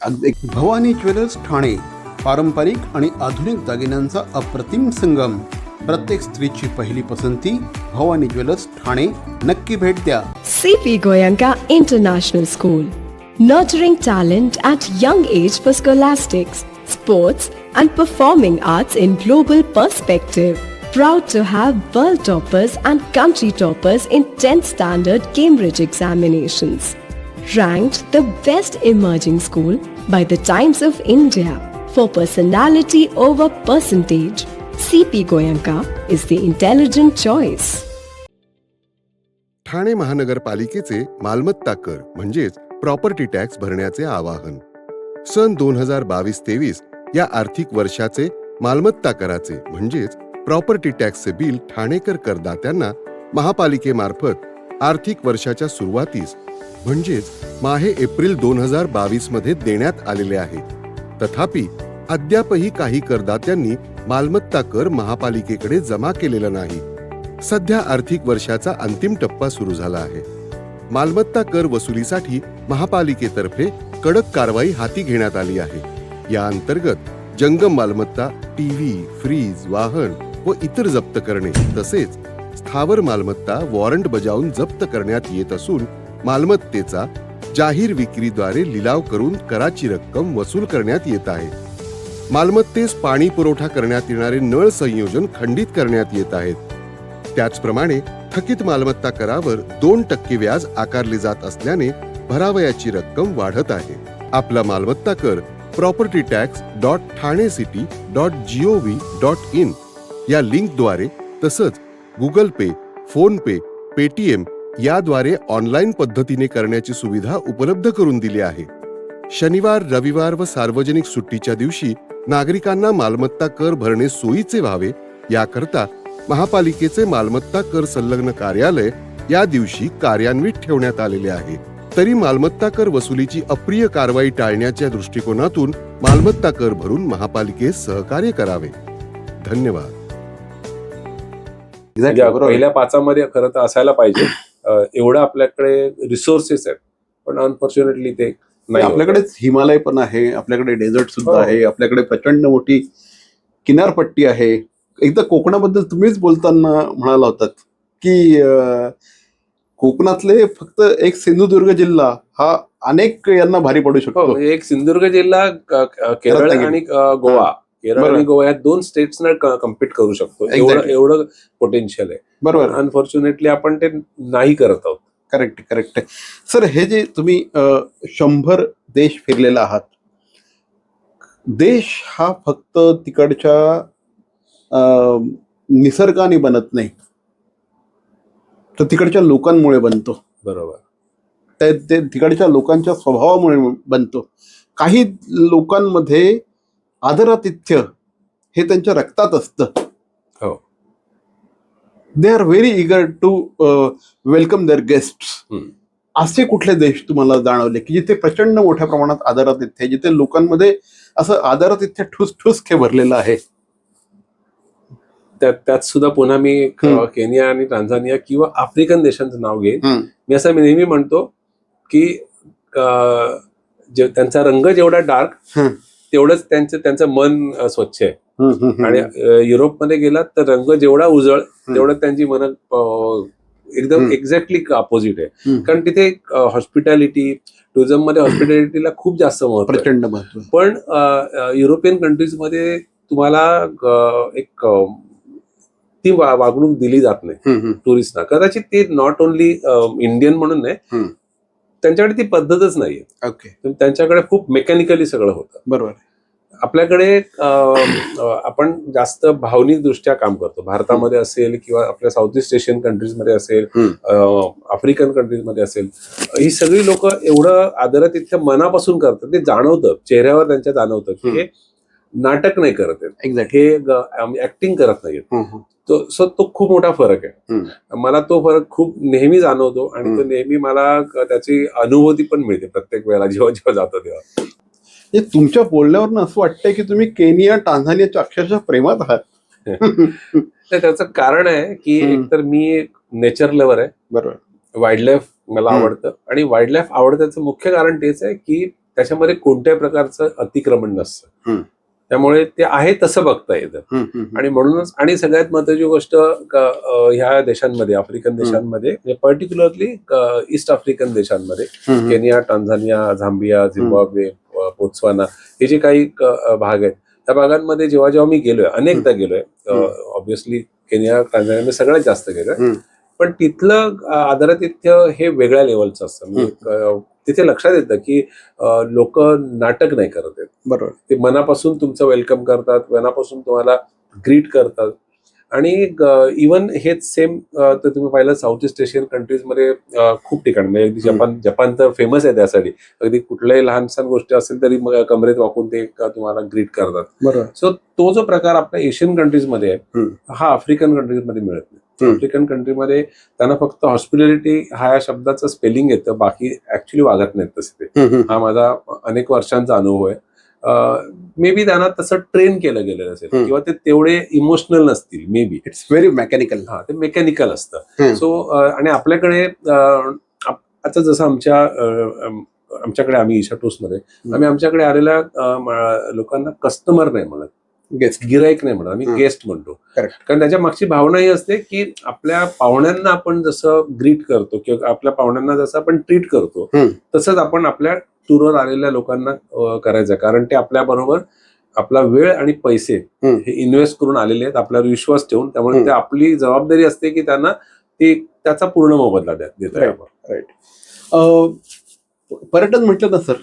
[SPEAKER 1] भवानी ज्वेलर्स ठाणे पारंपरिक आणि आधुनिक दागिन्यांचा अप्रतिम संगम. प्रत्येक स्त्रीची पहिली पसंती भवानी ज्वेलर्स ठाणे. नक्की भेट द्या.
[SPEAKER 12] CP Goenka International School, nurturing talent at young age for scholastics, sports and performing arts in global perspective. Proud to have world toppers and country toppers in 10th standard Cambridge examinations. Ranked the best emerging school by the Times of India for personality over percentage. CP Goenka is the intelligent choice.
[SPEAKER 13] Thane महानगरपालिकेचे मालमत्ता कर म्हणजेच property tax भरण्याचे आवाहन. सन 2022-23 या आर्थिक वर्षाचे मालमत्ता कराचे म्हणजेच प्रॉपर्टी टॅक्सचे बिल ठाणेकर करदात्यांना महापालिकेमार्फत आर्थिक वर्षाच्या सुरुवातीस म्हणजेच माहे एप्रिल 2022 मध्ये देण्यात आलेले आहे. तथापि अद्यापही काही करदात्यांनी मालमत्ता कर महापालिकेकडे जमा केलेला नाही. सध्या आर्थिक वर्षाचा अंतिम टप्पा सुरू झाला आहे. मालमत्ता कर वसुलीसाठी महापालिकेतर्फे कडक कारवाई हाती घेण्यात आली आहे. या अंतर्गत जंगम मालमत्ता, टीव्ही, फ्रीज, वाहन व इतर जप्त करणे तसेच स्थावर मालमत्ता वॉरंट बजावून जप्त करण्यात येत असून मालमत्तेचा जाहीर विक्रीद्वारे लिलाव करून कराची रक्कम वसूल करण्यात येत आहे. मालमत्तेस पाणी पुरवठा करण्यात येणारे नळ संयोजन खंडित करण्यात येत आहेत. त्याचप्रमाणे थकीत मालमत्ता करावर 2% व्याज आकारले जात असल्याने भरावयाची रक्कम वाढत आहे. आपला मालमत्ता कर propertytax.thanecity.gov.in या लिंकद्वारे तसंच गुगल पे, फोन पे, पेटीएम याद्वारे ऑनलाईन पद्धतीने करण्याची सुविधा उपलब्ध करून दिली आहे. शनिवार, रविवार व सार्वजनिक सुट्टीच्या दिवशी नागरिकांना मालमत्ता कर भरणे सोयीचे व्हावे याकरता महापालिकेचे मालमत्ता कर संलग्न कार्यालय या दिवशी कार्यान्वित ठेवण्यात आलेले आहे. तरी मालमत्ता कर वसुलीची अप्रिय कारवाई टाळण्याच्या दृष्टिकोनातून मालमत्ता कर भरून महापालिकेस सहकार्य करावे. धन्यवाद.
[SPEAKER 11] पहिल्या 5मध्ये खरं तर असायला पाहिजे. एवढं आपल्याकडे रिसोर्सेस आहेत, पण अनफॉर्च्युनेटली ते नाही.
[SPEAKER 1] आपल्याकडे हिमालय पण आहे, आपल्याकडे डेझर्ट सुद्धा आहे, आपल्याकडे प्रचंड मोठी किनारपट्टी आहे. एकदा कोकणाबद्दल तुम्हीच बोलताना म्हणाला होतात की कोकणातले फक्त एक सिंधुदुर्ग जिल्हा हा अनेक यांना भारी पडू शकतो.
[SPEAKER 11] एक सिंधुदुर्ग जिल्हा, केरळ आणि गोवा, केरळ आणि गोवा या 2 स्टेट्सना कम्पीट करू शकतो. एवढं पोटेन्शियल आहे.
[SPEAKER 1] बरोबर.
[SPEAKER 11] अनफॉर्च्युनेटली आपण ते नाही करत आहोत.
[SPEAKER 1] Correct correct. सर, हे जे तुम्ही 100 देश फिरलेला आहात, देश हा फक्त तिकडच्या निसर्गाने बनत नाही, तर तिकडच्या लोकांमुळे बनतो.
[SPEAKER 11] बरोबर.
[SPEAKER 1] ते तिकडच्या लोकांच्या स्वभावामुळे बनतो. काही लोकांमध्ये आदरातिथ्य हे त्यांच्या रक्तात असतं.
[SPEAKER 11] हो.
[SPEAKER 1] They are very eager to welcome their guests. असे कुठले देश तुम्हाला जाणवले की जिथे प्रचंड मोठ्या प्रमाणात आदरातिथ्य, जिथे लोकांमध्ये असं आदरातिथ्य ठुस ठुसके भरलेलं आहे?
[SPEAKER 11] त्यात सुद्धा पुन्हा मी केनिया आणि टांझानिया किंवा आफ्रिकन देशांचं नाव घेईन. मी असं नेहमी म्हणतो की त्यांचा रंग जेवढा डार्क तेवढंच त्यांचं मन स्वच्छ आहे. आणि युरोपमध्ये गेलात तर रंग जेवढा उजळ तेवढं त्यांची मन एकदम एक्झॅक्टली अपोजिट आहे. कारण तिथे हॉस्पिटॅलिटी, टुरिझम मध्ये हॉस्पिटॅलिटीला खूप जास्त महत्व,
[SPEAKER 1] प्रचंड महत्व.
[SPEAKER 11] पण युरोपियन कंट्रीजमध्ये तुम्हाला एक ती वागणूक दिली जात नाही टुरिस्टना. कदाचित ते नॉट ओनली इंडियन म्हणून नाही, त्यांच्याकडे ती पद्धतच नाहीये.
[SPEAKER 1] ओके.
[SPEAKER 11] त्यांच्याकडे खूप मेकॅनिकली सगळं होतं.
[SPEAKER 1] बरोबर.
[SPEAKER 11] आपल्याकडे आपण जास्त भावनिक दृष्ट्या काम करतो. भारतामध्ये असेल किंवा आपल्या साऊथ ईस्ट एशियन कंट्रीजमध्ये असेल, आफ्रिकन कंट्रीजमध्ये असेल, ही सगळी लोक एवढं आदरातिथ्य मनापासून करतात. ते जाणवतं, चेहऱ्यावर त्यांच्या जाणवतं की हे नाटक नाही करत आहेत,
[SPEAKER 1] एक्झॅक्टली,
[SPEAKER 11] हे ऍक्टिंग करत नाहीत. सो तो खूप मोठा फरक आहे. मला तो फरक खूप नेहमी जाणवतो आणि तो नेहमी मला त्याची अनुभूती पण मिळते प्रत्येक वेळेला जेव्हा जेव्हा जातो तेव्हा.
[SPEAKER 1] तुमच्या बोलण्यावरून असं वाटतंय की तुम्ही केनिया, टांझानियाच्या अक्षरशः प्रेमात आहात.
[SPEAKER 11] तर त्याचं कारण आहे की एकतर मी नेचर लव्हर आहे.
[SPEAKER 1] बरोबर.
[SPEAKER 11] वाईल्ड लाईफ मला आवडतं आणि वाईल्ड लाईफ आवडण्याचं मुख्य कारण तेच आहे की त्याच्यामध्ये कोणत्याही प्रकारचं अतिक्रमण नसतं. त्यामुळे ते आहे तसं बघता येतं. आणि म्हणूनच, आणि सगळ्यात महत्वाची गोष्ट ह्या देशांमध्ये, आफ्रिकन देशांमध्ये, पर्टिक्युलरली ईस्ट आफ्रिकन देशांमध्ये, Kenya, Tanzania, Zambia, Zimbabwe, Botswana, हे जे काही भाग आहेत, त्या भागांमध्ये जेव्हा जेव्हा मी गेलोय, अनेकदा गेलोय, ऑब्व्हियसली केनिया, टांझानिया सगळ्यात जास्त गेलोय, पण तिथलं आदरातिथ्य हे वेगळ्या लेवलचं असतं. म्हणजे तिथे लक्षात येतं की लोक नाटक नाही करत आहेत.
[SPEAKER 1] बरोबर.
[SPEAKER 11] ते मनापासून तुमचं वेलकम करतात, मनापासून तुम्हाला ग्रीट करतात. आणि इवन हेच सेम तर तुम्ही पाहिलं साऊथ ईस्ट एशियन कंट्रीजमध्ये खूप ठिकाणी, म्हणजे अगदी जपान तर फेमस आहे त्यासाठी. अगदी कुठल्याही लहान सहान गोष्टी असेल तरी मग कमरेत वाकून ते तुम्हाला ग्रीट करतात.
[SPEAKER 1] बरोबर.
[SPEAKER 11] सो तो जो प्रकार आपल्या एशियन कंट्रीजमध्ये आहे हा आफ्रिकन कंट्रीजमध्ये मिळत नाही. आफ्रिकन कंट्रीमध्ये त्यांना फक्त हॉस्पिटॅलिटी हा या शब्दाचं स्पेलिंग येतं, बाकी ऍक्च्युली वागत नाहीत तसे ते. हा माझा अनेक वर्षांचा अनुभव आहे. मे बी त्यांना तसं ट्रेन केलं गेलेलं असेल किंवा ते तेवढे इमोशनल नसतील, may be.
[SPEAKER 1] It's very mechanical.
[SPEAKER 11] हा, ते मेकॅनिकल असतं. सो आणि आपल्याकडे आता जसं आमच्याकडे आम्ही ईशा टूर्समध्ये आमच्याकडे आलेल्या लोकांना कस्टमर नाही म्हणत,
[SPEAKER 1] गेस्ट,
[SPEAKER 11] गिराईक नाही म्हणत, आम्ही गेस्ट म्हणतो. कारण त्याच्या मागची भावना ही असते की आपल्या पाहुण्यांना आपण जसं ग्रीट करतो किंवा आपल्या पाहुण्यांना जसं आपण ट्रीट करतो तसंच आपण आपल्या टूरवर आलेल्या लोकांना करायचं. कारण ते आपल्या बरोबर आपला वेळ आणि पैसे हे इन्व्हेस्ट करून आलेले आहेत, आपल्यावर विश्वास ठेवून. त्यामुळे ते आपली जबाबदारी असते की त्यांना त्याचा पूर्ण मोबदला देतोय आपण.
[SPEAKER 1] राईट. पर्यटन म्हटलं ना सर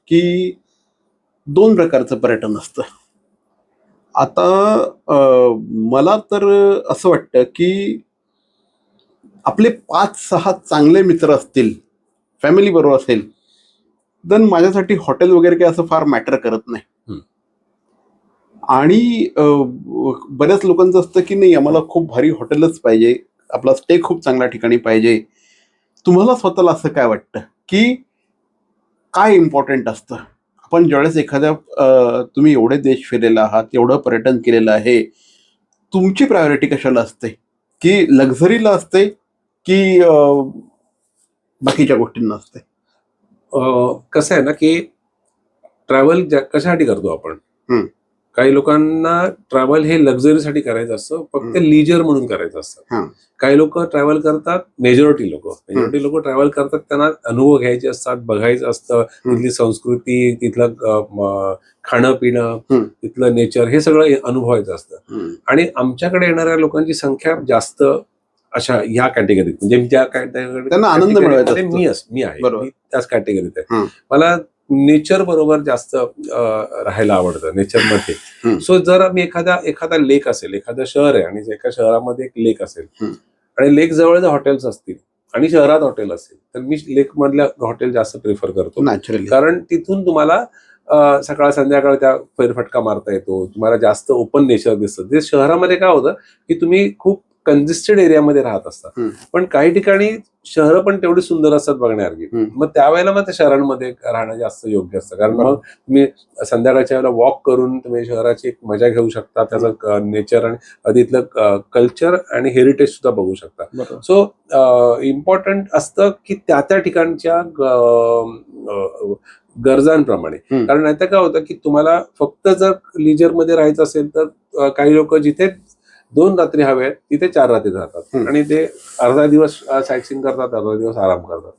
[SPEAKER 1] की 2 प्रकारचं पर्यटन असतं. आता मला तर असं वाटतं की आपले 5-6 चांगले मित्र असतील, फॅमिली बरोबर असेल, तर माझ्यासाठी हॉटेल वगैरे काही असं फार मॅटर करत नाही. आणि बऱ्याच लोकांचं असतं की नाही, आम्हाला खूप भारी हॉटेलच पाहिजे, आपला स्टे खूप चांगल्या ठिकाणी पाहिजे. तुम्हाला स्वतःला असं काय वाटतं की काय इम्पॉर्टंट असतं? आपण ज्यावेळेस एखाद्या तुम्ही एवढे देश फिरलेला आहात, एवढं पर्यटन केलेलं आहे, तुमची प्रायोरिटी कशाला असते? की लक्झरीला असते की बाकीच्या गोष्टींना असते?
[SPEAKER 11] कसं आहे ना की ट्रॅव्हल कशासाठी करतो आपण? काही लोकांना ट्रॅव्हल हे लक्झरीसाठी करायचं असतं, फक्त लिजर म्हणून करायचं असतं. काही लोक ट्रॅव्हल करतात, मेजॉरिटी लोक ट्रॅव्हल करतात, त्यांना अनुभव घ्यायचे असतात, बघायचं असतं, तिथली संस्कृती, तिथलं खाणं पिणं, तिथलं नेचर, हे सगळं अनुभवायचं असतं. आणि आमच्याकडे येणाऱ्या लोकांची संख्या जास्त अशा ह्या कॅटेगरीत, म्हणजे ज्या कॅटेगरीत
[SPEAKER 1] त्यांना आनंद मिळवायचा असतो.
[SPEAKER 11] मी आहे,
[SPEAKER 1] बरोबर.
[SPEAKER 11] मी त्याच कॅटेगरीत आहे.
[SPEAKER 1] हं.
[SPEAKER 11] मला नेचर बरोबर जास्त राहायला आवडतं, नेचरमध्ये.
[SPEAKER 1] हं.
[SPEAKER 11] सो जर मी एखादा लेक असेल, एखादं शहर आहे आणि एका शहरामध्ये एक लेक असेल
[SPEAKER 1] हं.
[SPEAKER 11] आणि लेक जवळ जर हॉटेल्स असतील आणि शहरात हॉटेल असेल, तर मी लेक मधल्या हॉटेल जास्त प्रिफर करतो.
[SPEAKER 1] नॅचरली.
[SPEAKER 11] कारण तिथून तुम्हाला सकाळ संध्याकाळ त्या फेरफटका मारता येतो, तुम्हाला जास्त ओपन नेचर दिसतं. जे शहरामध्ये काय होतं की तुम्ही खूप कंजेस्टेड एरियामध्ये राहत असता,
[SPEAKER 1] हं.
[SPEAKER 11] पण काही ठिकाणी शहरं पण तेवढी सुंदर असतात बघण्यासारखी.
[SPEAKER 1] हं.
[SPEAKER 11] मग त्यावेळेला मग त्या शहरांमध्ये राहणं जास्त योग्य असतं, कारण
[SPEAKER 1] बरोबर.
[SPEAKER 11] मग तुम्ही संध्याकाळच्या वेळेला वॉक करून तुम्ही शहराची एक मजा घेऊ शकता, त्याचं नेचर आणि तिथलं कल्चर आणि हेरिटेज सुद्धा बघू शकता.
[SPEAKER 1] बरोबर.
[SPEAKER 11] सो इम्पॉर्टंट असतं की त्या ठिकाणच्या गरजांप्रमाणे.
[SPEAKER 1] हं.
[SPEAKER 11] कारण नाहीतर काय होतं की तुम्हाला फक्त जर लिजरमध्ये राहायचं असेल तर काही लोक जिथे 2 रात्री हव्या आहेत तिथे 4 रात्री राहतात
[SPEAKER 1] हं.
[SPEAKER 11] आणि ते अर्धा दिवस साईटसीइंग करतात, अर्धा दिवस आराम करतात.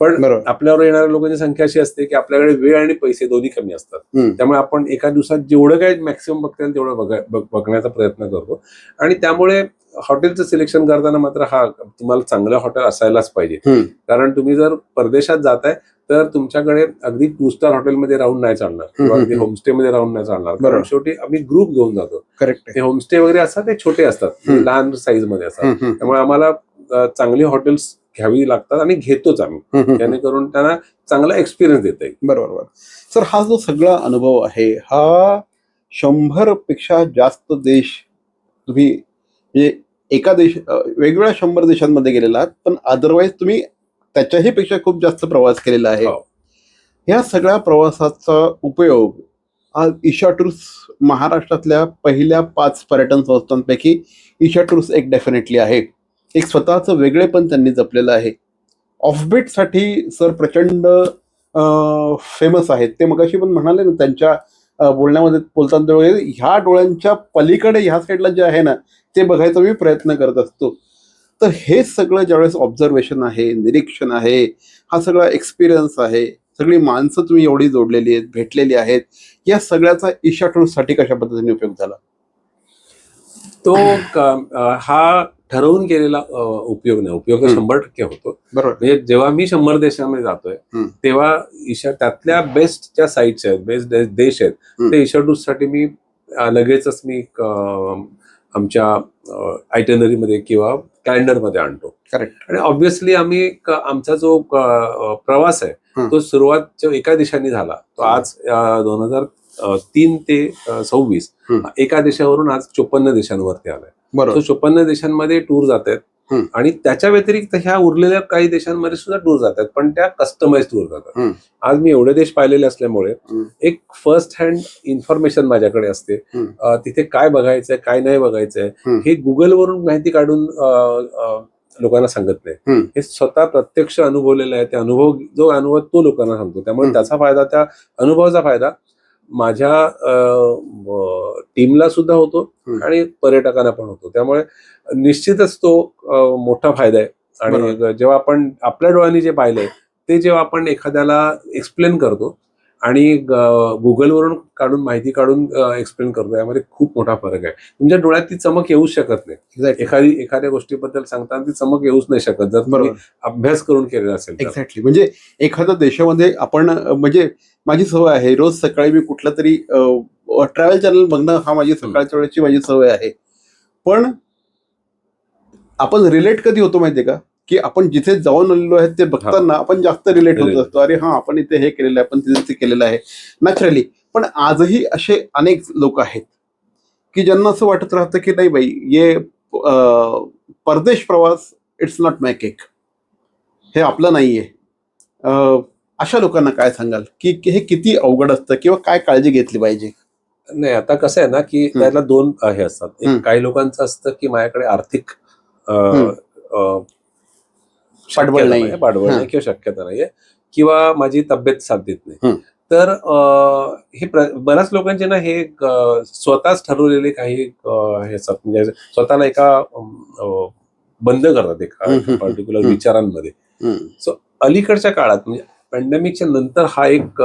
[SPEAKER 11] पण
[SPEAKER 1] बरोबर.
[SPEAKER 11] आपल्यावर येणाऱ्या लोकांची संख्या अशी असते की आपल्याकडे वेळ आणि पैसे दोन्ही कमी असतात.
[SPEAKER 1] हं.
[SPEAKER 11] त्यामुळे आपण एका दिवसात जेवढं काय मॅक्सिमम बघता येईल तेवढं बघण्याचा प्रयत्न करतो. आणि त्यामुळे हॉटेलचं सिलेक्शन करताना मात्र तुम्हाला चांगलं हॉटेल असायलाच पाहिजे.
[SPEAKER 1] हं.
[SPEAKER 11] कारण तुम्ही जर परदेशात जाताय तर तुमच्याकडे अगदी 2 स्टार हॉटेलमध्ये राहून नाही चालणार किंवा अगदी होमस्टे मध्ये राहून नाही चालणार. कारण
[SPEAKER 1] बरोबर.
[SPEAKER 11] शेवटी आम्ही ग्रुप घेऊन जातो.
[SPEAKER 1] करेक्ट.
[SPEAKER 11] ते होमस्टे वगैरे असतात ते छोटे असतात,
[SPEAKER 1] हं.
[SPEAKER 11] लहान साईज मध्ये असतात. त्यामुळे आम्हाला चांगली हॉटेल्स घ्यावी लागतात आणि घेतोच आम्ही, जेणेकरून त्यांना चांगला एक्सपिरियन्स देता येईल.
[SPEAKER 1] बरोबर. सर, हा जो सगळा अनुभव आहे हा 100 पेक्षा जास्त देश तुम्ही म्हणजे एका वेगवेगळ्या 100 देशांमध्ये गेलेला आहात, पण अदरवाईज तुम्ही त्याच्याही पेक्षा खूप जास्त प्रवास केलेला आहे.
[SPEAKER 11] हो.
[SPEAKER 1] ह्या सगळ्या प्रवासाचा उपयोग आज ईशा टूर्स महाराष्ट्रातल्या पहिल्या 5 पर्यटन संस्थांपैकी ईशा टूर्स एक डेफिनेटली आहे. एक स्वतःचं वेगळेपण त्यांनी जपलेलं आहे. ऑफबीटसाठी सर प्रचंड फेमस आहेत. ते मगाशी पण म्हणाले ना त्यांच्या बोलण्यामध्ये बोलताना वगैरे, ह्या डोळ्यांच्या पलीकडे ह्या साईडला जे आहे ना ते बघायचा मी प्रयत्न करत असतो. तर हे सगळं ज्यावेळेस ऑब्झर्वेशन आहे, निरीक्षण आहे, हा सगळा एक्सपिरियन्स आहे, सगळी माणसं तुम्ही एवढी जोडलेली आहेत, भेटलेली आहेत, या सगळ्याचा ईशा टूर्ससाठी कशा पद्धतीने उपयोग झाला?
[SPEAKER 11] तो हा ठरवून केलेला उपयोग नाही. उपयोग तर 100% होतो.
[SPEAKER 1] बरोबर.
[SPEAKER 11] म्हणजे जेव्हा मी 100 देशांमध्ये जातोय तेव्हा त्यातल्या बेस्ट ज्या साईट्स आहेत, बेस्ट देश आहेत, ते ईशा टूर्स साठी मी लगेचच आमच्या आयटनरीमध्ये किंवा कॅलेंडरमध्ये आणतो.
[SPEAKER 1] करेक्ट.
[SPEAKER 11] आणि ऑब्व्हियसली आम्ही आमचा जो प्रवास आहे तो सुरुवात एका देशाने झाला. तो आज 2003 ते 26 एका देशावरून आज 54 देशांवरती आलाय.
[SPEAKER 1] बरोबर.
[SPEAKER 11] 54 देशांमध्ये टूर जात आहेत आणि त्याच्या व्यतिरिक्त ह्या उरलेल्या काही देशांमध्ये सुद्धा टूर जात आहेत, पण त्या कस्टमाइज टूर जातात. आज मी एवढे देश पाहिलेले असल्यामुळे एक फर्स्ट हँड इन्फॉर्मेशन माझ्याकडे असते. तिथे काय बघायचंय, काय नाही बघायचंय हे गुगलवरून माहिती काढून लोकांना सांगत नाही. हे स्वतः प्रत्यक्ष अनुभवलेलं आहे. ते जो अनुभव तो लोकांना सांगतो. त्यामुळे त्याचा फायदा, त्या अनुभवाचा फायदा माझ्या टीमला सुद्धा होतो आणि पर्यटकांना पण होतो. त्यामुळे निश्चितच तो मोठा फायदा आहे. आणि जेव्हा आपण आपल्या डोळ्यांनी जे पाहिलंय ते जेव्हा आपण एखाद्याला एक्सप्लेन करतो आणि गुगलवरून माहिती काढून एक्सप्लेन करतो, यामध्ये खूप मोठा फरक आहे. तुमच्या डोळ्यात ती चमक येऊच शकत नाही. एखाद्या गोष्टीबद्दल सांगताना ती चमक येऊच नाही शकत जर तुम्ही अभ्यास करून केलेला असेल.
[SPEAKER 1] एक्झॅक्टली. म्हणजे एखाद्या देशामध्ये आपण, म्हणजे माझी सवय आहे रोज सकाळी मी कुठला तरी ट्रॅव्हल चॅनल बघणं, हा माझी सकाळच्या वेळेची माझी सवय आहे. पण आपण रिलेट कधी होतो माहितीये का, की आपण जिथे जाऊन आलेलो आहे ते बघताना आपण जास्त रिलेट होत असतो. अरे हा, आपण इथे हे केलेलं आहे, आपण तिथे ते केलेलं आहे, नॅचरली. पण आजही असे अनेक लोक आहेत की ज्यांना असं वाटत राहतं की नाही बाई, ये परदेश प्रवास इट्स नॉट माय केक, हे आपलं नाहीये. अशा लोकांना काय सांगाल की हे किती अवघड असतं किंवा काय काळजी घेतली पाहिजे?
[SPEAKER 11] नाही, आता कसं आहे ना की त्याला 2 हे असतात. एक काही लोकांचं असतं की माझ्याकडे आर्थिक पाठबळ नाही किंवा शक्यता नाहीये किंवा माझी तब्येत साथ देत नाही. तर हे बऱ्याच लोकांचे ना हे स्वतःच ठरवलेले काही हे असतात, म्हणजे स्वतःला एका बंद करतात एका पर्टिक्युलर विचारांमध्ये. सो अलीकडच्या काळात म्हणजे पॅन्डेमिकच्या नंतर हा एक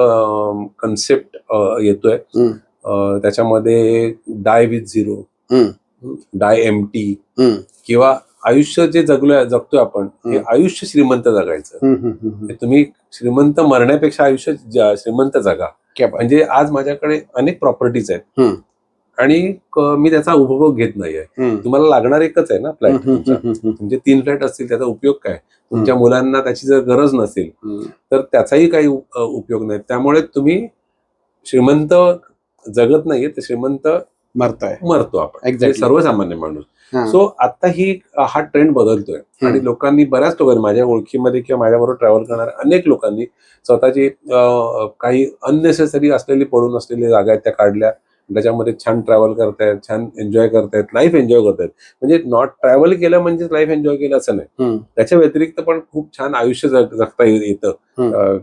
[SPEAKER 11] कन्सेप्ट येतोय. त्याच्यामध्ये डाय विथ झिरो, डाय एम्प्टी किंवा आयुष्य जे जगतोय आपण हे आयुष्य श्रीमंत जगायचं. तुम्ही श्रीमंत मरण्यापेक्षा आयुष्य श्रीमंत जगा. म्हणजे आज माझ्याकडे अनेक प्रॉपर्टीज आहेत आणि मी त्याचा उपभोग घेत नाहीये. तुम्हाला लागणार एकच आहे ना फ्लॅट. तुमचे 3 फ्लॅट असतील त्याचा उपयोग काय? तुमच्या मुलांना त्याची जर गरज नसेल तर त्याचाही काही उपयोग नाही. त्यामुळे तुम्ही श्रीमंत जगत नाहीये, तर श्रीमंत मरतो आपण, सर्वसामान्य माणूस. सो आता हा ट्रेंड बदलतोय आणि बऱ्याच लोकांनी माझ्या ओळखीमध्ये किंवा माझ्याबरोबर ट्रॅव्हल करणाऱ्या अनेक लोकांनी स्वतःची काही अननेसेसरी असलेली पडून असलेली जागा आहेत त्या काढल्या, त्याच्यामध्ये छान ट्रॅव्हल करतायत, छान एन्जॉय करतायत, लाईफ एन्जॉय करतायत. म्हणजे नॉट ट्रॅव्हल केलं म्हणजे लाईफ एन्जॉय केलं असं नाही, त्याच्या व्यतिरिक्त पण खूप छान आयुष्य जगता येतं,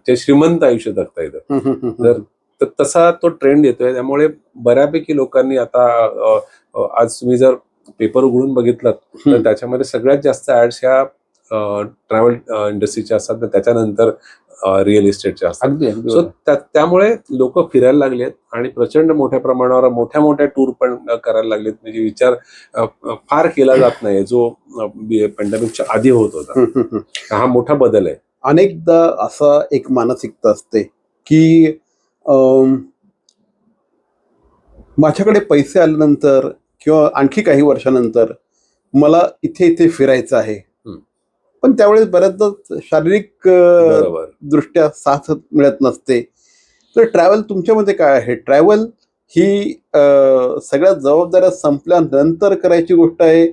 [SPEAKER 11] ते श्रीमंत आयुष्य जगता येतं. तर तसा तो ट्रेंड येतोय. त्यामुळे बऱ्यापैकी लोकांनी आता आज तुम्ही जर पेपर उघडून बघितलं तर त्याच्यामध्ये सगळ्यात जास्त ऍड्स ह्या ट्रॅव्हल इंडस्ट्रीच्या असतात, त्याच्यानंतर रिअल इस्टेटच्या असतात. सो त्यामुळे लोक फिरायला लागलेत आणि प्रचंड मोठ्या प्रमाणावर मोठ्या मोठ्या टूर पण करायला लागलेत. म्हणजे विचार फार केला जात नाही जो पॅन्डेमिकच्या आधी होत होता. हा मोठा बदल आहे.
[SPEAKER 1] अनेकदा असा एक मानसिकता असते की माझ्याकडे पैसे आल्यानंतर किंवा आणखी काही वर्षानंतर मला इथे इथे फिरायचं आहे, पण त्यावेळेस बऱ्याचदा शारीरिक दृष्ट्या साथ मिळत नसते. तर ट्रॅव्हल तुमच्यामध्ये काय आहे? ट्रॅव्हल ही सगळ्या जबाबदाऱ्या संपल्यानंतर करायची गोष्ट आहे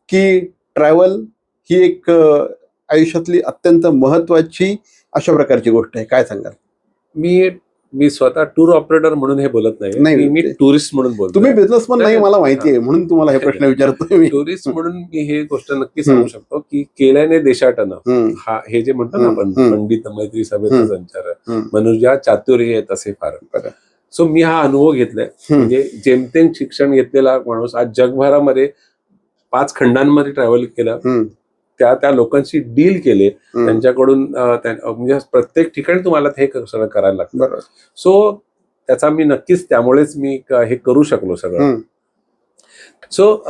[SPEAKER 1] की ट्रॅव्हल ही एक आयुष्यातली अत्यंत महत्वाची अशा प्रकारची गोष्ट आहे? काय सांगाल?
[SPEAKER 11] मी स्वतः टूर ऑपरेटर म्हणून हे बोलत नाही, मी टुरिस्ट म्हणून बोलतो.
[SPEAKER 1] तुम्ही बिझनेसमन नाही मला माहिती आहे, म्हणून तुम्हाला हे प्रश्न विचारतो मी.
[SPEAKER 11] टुरिस्ट म्हणून मी हे गोष्ट नक्की सांगू शकतो की केल्याने देशाटनं, हा हे जे म्हणतो ना आपण, पंडित मैत्री सभेचा संचार, मनुष्या चातुर्य तसे फार. सो मी हा अनुभव घेतलाय. म्हणजे जेमतेम शिक्षण घेतलेला माणूस आज जगभरामध्ये 5 खंडांमध्ये ट्रॅव्हल केलं, त्या लोकांशी डील केले, त्यांच्याकडून म्हणजे प्रत्येक ठिकाणी तुम्हाला हे सगळं करायला लागतं. सो त्याचा मी नक्कीच त्यामुळेच मी हे करू शकलो सगळं. सो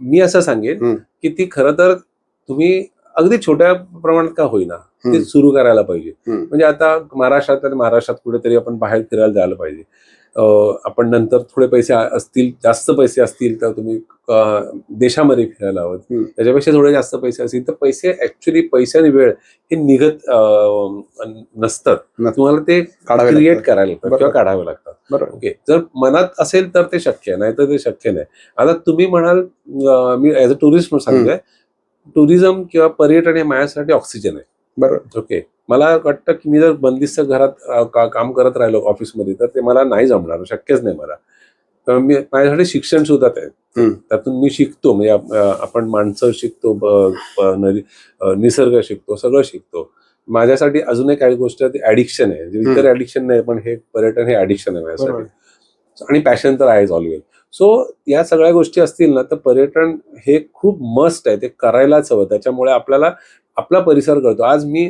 [SPEAKER 11] मी असं सांगेन की ती खरं तर तुम्ही अगदी छोट्या प्रमाणात का होईना ते सुरू करायला पाहिजे. म्हणजे आता महाराष्ट्रात कुठेतरी आपण बाहेर फिरायला जायला पाहिजे. आपण नंतर थोडे पैसे असतील, जास्त पैसे असतील तर तुम्ही देशामध्ये फिरायला हवं. त्याच्यापेक्षा थोडे जास्त पैसे असतील तर पैसे आणि वेळ हे निघत नसतात, तुम्हाला ते क्रिएट करायला लागतात किंवा काढावे लागतात. ओके, जर मनात असेल तर ते शक्य आहे, नाही तर ते शक्य नाही. आता तुम्ही म्हणाल, मी ऍज अ टुरिस्ट म्हणून सांगतोय, टुरिझम किंवा पर्यटन हे माझ्यासाठी ऑक्सिजन आहे. बरोबर. ओके, मला वाटतं की मी जर बंदिस्त घरात काम करत राहिलो ऑफिसमध्ये तर ते मला नाही जमणार, शक्यच नाही मला. तर माझ्यासाठी शिक्षण सुद्धा आहे, त्यातून मी शिकतो. म्हणजे आपण माणसं शिकतो, निसर्ग शिकतो, सगळं शिकतो. माझ्यासाठी अजूनही काही गोष्ट ऍडिक्शन आहे, इतर ऍडिक्शन नाही पण हे पर्यटन हे ऍडिक्शन आहे माझ्यासाठी, आणि पॅशन तर आहेच ऑलवेज. सो या सगळ्या गोष्टी असतील ना तर पर्यटन हे खूप मस्ट आहे, ते करायलाच हवं. त्याच्यामुळे आपल्याला आपला परिसर कळतो. आज मी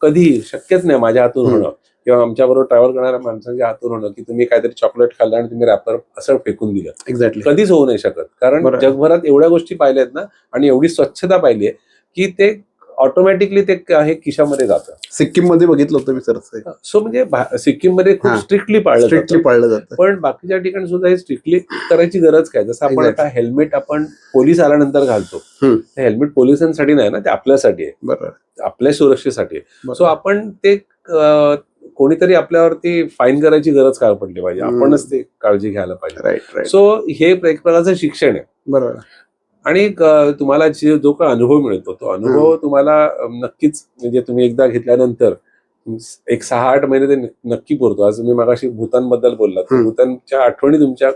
[SPEAKER 11] कधी शक्यच नाही माझ्या हातून होणं किंवा आमच्याबरोबर ट्रॅव्हल करणाऱ्या माणसांच्या हातून होणं की तुम्ही काहीतरी चॉकलेट खाल्लं आणि तुम्ही रॅपर असं फेकून दिलं. एक्झॅक्टली, कधीच होऊ नाही शकत. कारण जगभरात एवढ्या गोष्टी पाहिल्या आहेत ना आणि एवढी स्वच्छता पाहिली आहे की ते ऑटोमॅटिकली ते हे खिशामध्ये जातं.
[SPEAKER 1] सिक्कीम मध्ये बघितलं होतं मी सर.
[SPEAKER 11] सो म्हणजे सिक्कीम मध्ये खूप स्ट्रिक्टली पाळलं जातं, पण बाकीच्या ठिकाणी सुद्धा हे स्ट्रिक्टली करायची गरज काय? जसं आपण आता हेल्मेट आपण पोलीस आल्यानंतर घालतो, हेल्मेट पोलिसांसाठी नाही ना, ते आपल्यासाठी आहे. बरोबर, आपल्या सुरक्षेसाठी आहे. सो आपण ते कोणीतरी आपल्यावरती फाईन करायची गरज काय पडली पाहिजे, आपणच ते काळजी घ्यायला पाहिजे. सो हे एक प्रकारचं शिक्षण आहे. बरोबर. आणि तुम्हाला जो काही अनुभव मिळतो तो अनुभव तुम्हाला नक्कीच, म्हणजे तुम्ही एकदा घेतल्यानंतर एक 6-8 महिने ते नक्की पुरतो. आज तुम्ही मगाशी भूतानबद्दल बोललात, भूतानच्या आठवणी तुमच्या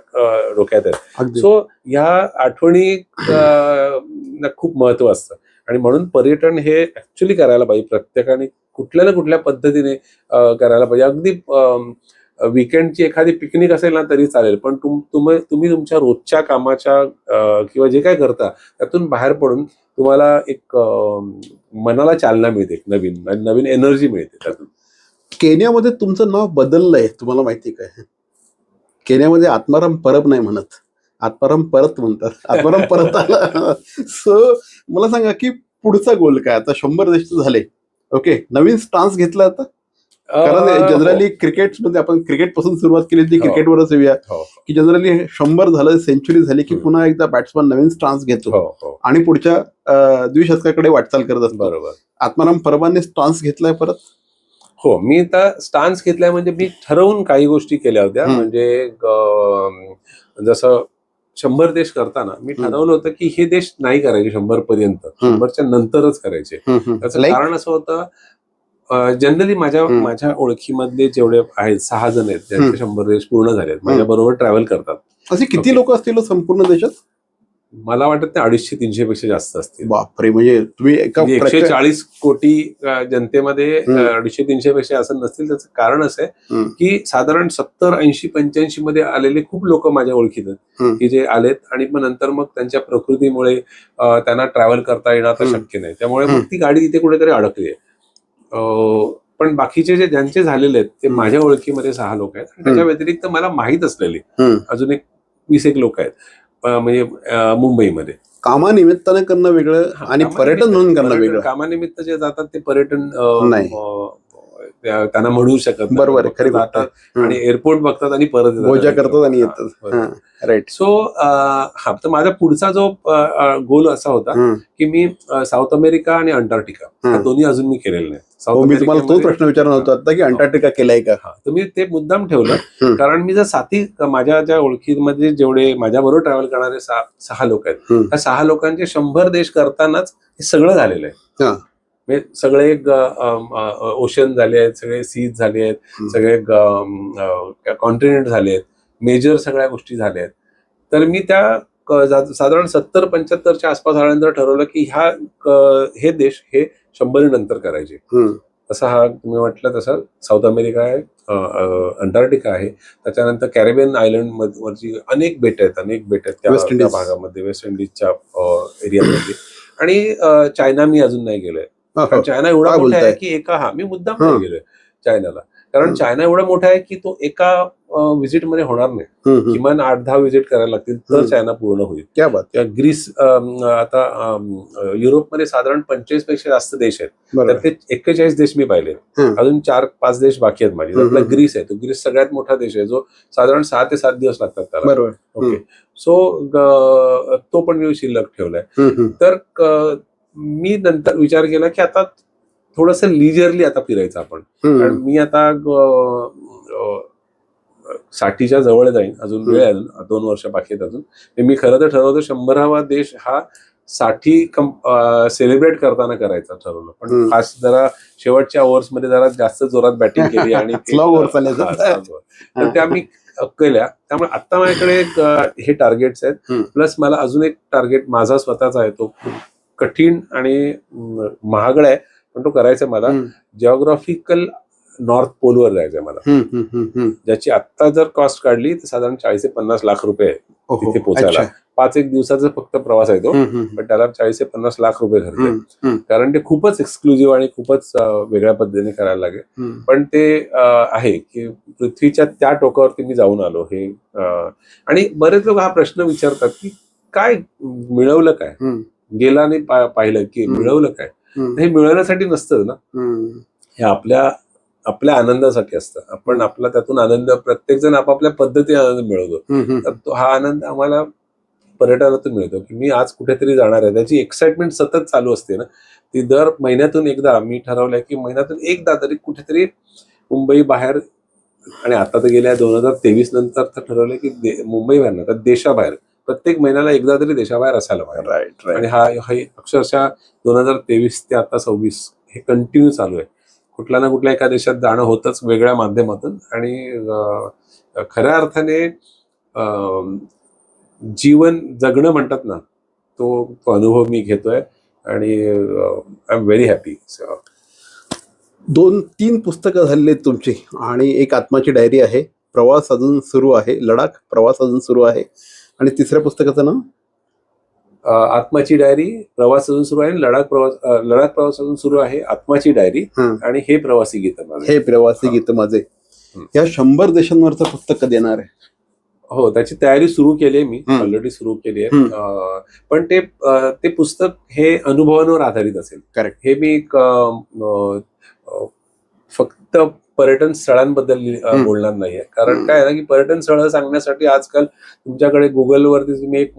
[SPEAKER 11] डोक्यात आहेत. सो ह्या आठवणी खूप महत्व असतं आणि म्हणून पर्यटन हे ऍक्च्युली करायला पाहिजे. प्रत्येकाने कुठल्या ना कुठल्या पद्धतीने करायला पाहिजे. अगदी वीकेंडची एखादी पिकनिक असेल ना तरी चालेल, पण तुम्ही तुमच्या रोजच्या कामाच्या किंवा जे काय करता त्यातून बाहेर पडून तुम्हाला एक मनाला चालना मिळते, नवीन एनर्जी मिळते त्यातून.
[SPEAKER 1] केनियामध्ये तुमचं नाव बदललंय, तुम्हाला माहिती काय? केनियामध्ये आत्माराम परब नाही म्हणत, आत्माराम परत म्हणतात, आत्माराम परत आला. सो मला सांगा की पुढचा गोल काय? आता 100 देश तर झाले, ओके, नवीन स्टान्स घेतला आता? कारण जनरली क्रिकेटमध्ये आपण क्रिकेट पासून सुरुवात केली ती क्रिकेटवरच येऊया, की जनरली 100 झालं, सेंचुरी झाली की पुन्हा एकदा बॅट्समन नवीन स्टान्स घेतो आणि पुढच्या द्विशतकाकडे वाटचाल करत असतो.
[SPEAKER 11] बरोबर.
[SPEAKER 1] आत्माराम परबांनी स्टान्स घेतलाय परत?
[SPEAKER 11] हो, मी आता स्टान्स घेतलाय म्हणजे मी ठरवून काही गोष्टी केल्या होत्या. म्हणजे जसं 100 देश करताना मी ठरवलं होतं की हे देश नाही करायचे 100 पर्यंत, 100च्या नंतरच करायचे. त्याचं कारण असं होतं, जनरली माझ्या ओळखीमधले जेवढे आहेत 6 जण आहेत ज्यांचे 100 देश पूर्ण झालेत, माझ्या बरोबर ट्रॅव्हल करतात.
[SPEAKER 1] असे किती लोक असतील संपूर्ण देशात?
[SPEAKER 11] मला वाटतं ते 250-300 पेक्षा जास्त असतील.
[SPEAKER 1] बापरे, म्हणजे तुम्ही
[SPEAKER 11] 140 कोटी जनतेमध्ये 250-300 पेक्षा असं नसतील. त्याचं कारण असं आहे की साधारण 70, 80, 85 मध्ये आलेले खूप लोक माझ्या ओळखीत आहेत की जे आलेत आणि मग नंतर मग त्यांच्या प्रकृतीमुळे त्यांना ट्रॅव्हल करता येणं आता शक्य नाही, त्यामुळे मग ती गाडी इथे कुठेतरी अडकली आहे. पण बाकीचे जे ज्यांचे झालेले आहेत ते माझ्या ओळखीमध्ये 6 लोक आहेत. त्याच्या व्यतिरिक्त मला माहीत असलेले अजून एक 20 लोक आहेत, म्हणजे मुंबईमध्ये.
[SPEAKER 1] कामानिमित्तानं करणं वेगळं आणि पर्यटन म्हणून करणं वेगळं.
[SPEAKER 11] कामानिमित्त जे जातात ते पर्यटन त्यांना म्हणू शकत नाही.
[SPEAKER 1] बरोबर, खरी
[SPEAKER 11] जातात आणि एअरपोर्ट बघतात आणि परत
[SPEAKER 1] मजा करतात आणि येतात. राईट.
[SPEAKER 11] सो तर माझा पुढचा जो गोल असा होता की मी साऊथ अमेरिका आणि अंटार्क्टिका हा दोन्ही अजून मी केलेलं नाही.
[SPEAKER 1] मी तुम्हाला तोच प्रश्न विचारणार होता आता की अंटार्क्टिका केलाय का?
[SPEAKER 11] तर मी ते मुद्दाम ठेवलं कारण मी जर साथी माझ्या ज्या ओळखीमध्ये जेवढे माझ्याबरोबर ट्रॅव्हल करणारे 6 लोक आहेत, त्या 6 लोकांचे 100 देश करतानाच हे सगळं झालेलं आहे. म्हणजे सगळे ओशन झाले आहेत, सगळे सीज झाले आहेत, सगळे कॉन्टिनेंट झाले आहेत, मेजर सगळ्या गोष्टी झाल्या आहेत. तर मी त्या साधारण 70-75च्या आसपास आल्यानंतर ठरवलं की हे देश हे 100 नंतर करायचे. तसा हा तुम्ही म्हटलं तसं साऊथ अमेरिका आहे, अंटार्क्टिका आहे, त्याच्यानंतर कॅरेबियन आयलंड वरची अनेक बेट आहेत त्या भागामध्ये, वेस्ट इंडिजच्या एरियामध्ये, आणि चायना मी अजून नाही गेलोय. चायना एवढा मोठा आहे की मी मुद्दाम नाही गेलोय चायनाला, कारण चायना एवढा मोठा आहे की तो एका व्हिजिट मध्ये होणार नाही, किमान 8-10 व्हिजिट करायला लागतील तर चायना पूर्ण होईल.
[SPEAKER 1] क्या बात.
[SPEAKER 11] ग्रीस, आता युरोपमध्ये साधारण 25 पेक्षा जास्त देश आहेत, तर ते 41 देश मी पाहिले, अजून 4-5 देश बाकी आहेत माझे. त्यातला ग्रीस आहे, तो ग्रीस सगळ्यात मोठा देश आहे जो साधारण 6 ते 7 दिवस लागतात त्याला.
[SPEAKER 1] बरोबर.
[SPEAKER 11] ओके, सो तो पण मी शिल्लक ठेवलाय. तर मी नंतर विचार केला की आता थोडंसं लिजरली आता फिरायचं आपण, कारण मी आता 60च्या जवळ जाईन, अजून वेळ आहे, 2 वर्ष बाकी आहेत अजून. मी खरं तर ठरवतो 100वा देश हा 60 सेलिब्रेट करताना करायचा ठरवलं, पण खास जरा शेवटच्या ओव्हर्स मध्ये जरा जास्त जोरात बॅटिंग केली आणि तर त्या मी केल्या. त्यामुळे आता माझ्याकडे हे टार्गेट्स आहेत, प्लस मला अजून एक टार्गेट माझा स्वतःचा आहे, तो खूप कठीण आणि महागडा आहे पण तो करायचा मला. जिओग्राफिकल नॉर्थ पोलवर जायचंय मला, ज्याची आता जर कॉस्ट काढली तर साधारण 40 ते 50 लाख रुपये तिथे पोहोचायला. 5-1 दिवसाचा फक्त प्रवास आहे तो, पण त्याला 40 ते 50 लाख रुपये खर्च आहे, कारण ते खूपच एक्सक्लुझिव्ह आणि खूपच वेगळ्या पद्धतीने करायला लागेल. पण ते आहे की पृथ्वीच्या त्या टोकावरती मी जाऊन आलो हे. आणि बरेच लोक हा प्रश्न विचारतात की काय मिळवलं, काय गेला आणि पाहिलं की मिळवलं काय. हे मिळवण्यासाठी नसतं ना, हे आपल्या आनंदासाठी असतं. आपण आपला त्यातून आनंद, प्रत्येक जण आपापल्या पद्धतीने आनंद मिळवतो. तर तो हा आनंद आम्हाला पर्यटनातून मिळतो की मी आज कुठेतरी जाणार आहे, त्याची एक्साइटमेंट सतत चालू असते ना. ती दर महिन्यातून एकदा मी ठरवलंय की महिन्यातून एकदा तरी कुठेतरी मुंबई बाहेर, आणि आता तर गेल्या 2023 नंतर तर ठरवलंय की मुंबई बाहेर ना तर देशाबाहेर प्रत्येक महिन्याला एकदा तरी देशाबाहेर असायला पाहिजे.
[SPEAKER 1] राईट.
[SPEAKER 11] आणि हा अक्षरशः 2023 ते आता 26 हे कंटिन्यू चालू आहे. कुठल्या ना कुठल्या एका देशात जाणं होतच वेगळ्या माध्यमातून, आणि खऱ्या अर्थाने जीवन जगणं म्हणतात ना, तो अनुभव मी घेतोय आणि आय एम व्हेरी हॅपी.
[SPEAKER 1] 2-3 पुस्तकं झालेली आहेत तुमची, आणि एक आत्माची डायरी आहे, प्रवास अजून सुरू आहे, लडाख प्रवास अजून सुरू आहे, आणि तिसऱ्या पुस्तकाचं नाव
[SPEAKER 11] आत्माची डायरी, प्रवास अजून सुरू आहे, लडाख प्रवास अजून सुरू आहे, आत्माची डायरी, आणि हे प्रवासी गीत माझे.
[SPEAKER 1] हे प्रवासी गीत माझे. या 100 देशांवरचं पुस्तक कधी येणार आहे?
[SPEAKER 11] हो, त्याची तयारी सुरू केली आहे मी,
[SPEAKER 1] हम्म.
[SPEAKER 11] ऑलरेडी सुरू केली आहे. पण ते पुस्तक हे अनुभवांवर आधारित असेल.
[SPEAKER 1] Correct.
[SPEAKER 11] हे मी एक फक्त पर्यटन स्थळांबद्दल बोलणार नाहीये. कारण काय आहे ना, की पर्यटन स्थळं सांगण्यासाठी आजकाल तुमच्याकडे गुगलवरती तुम्ही एक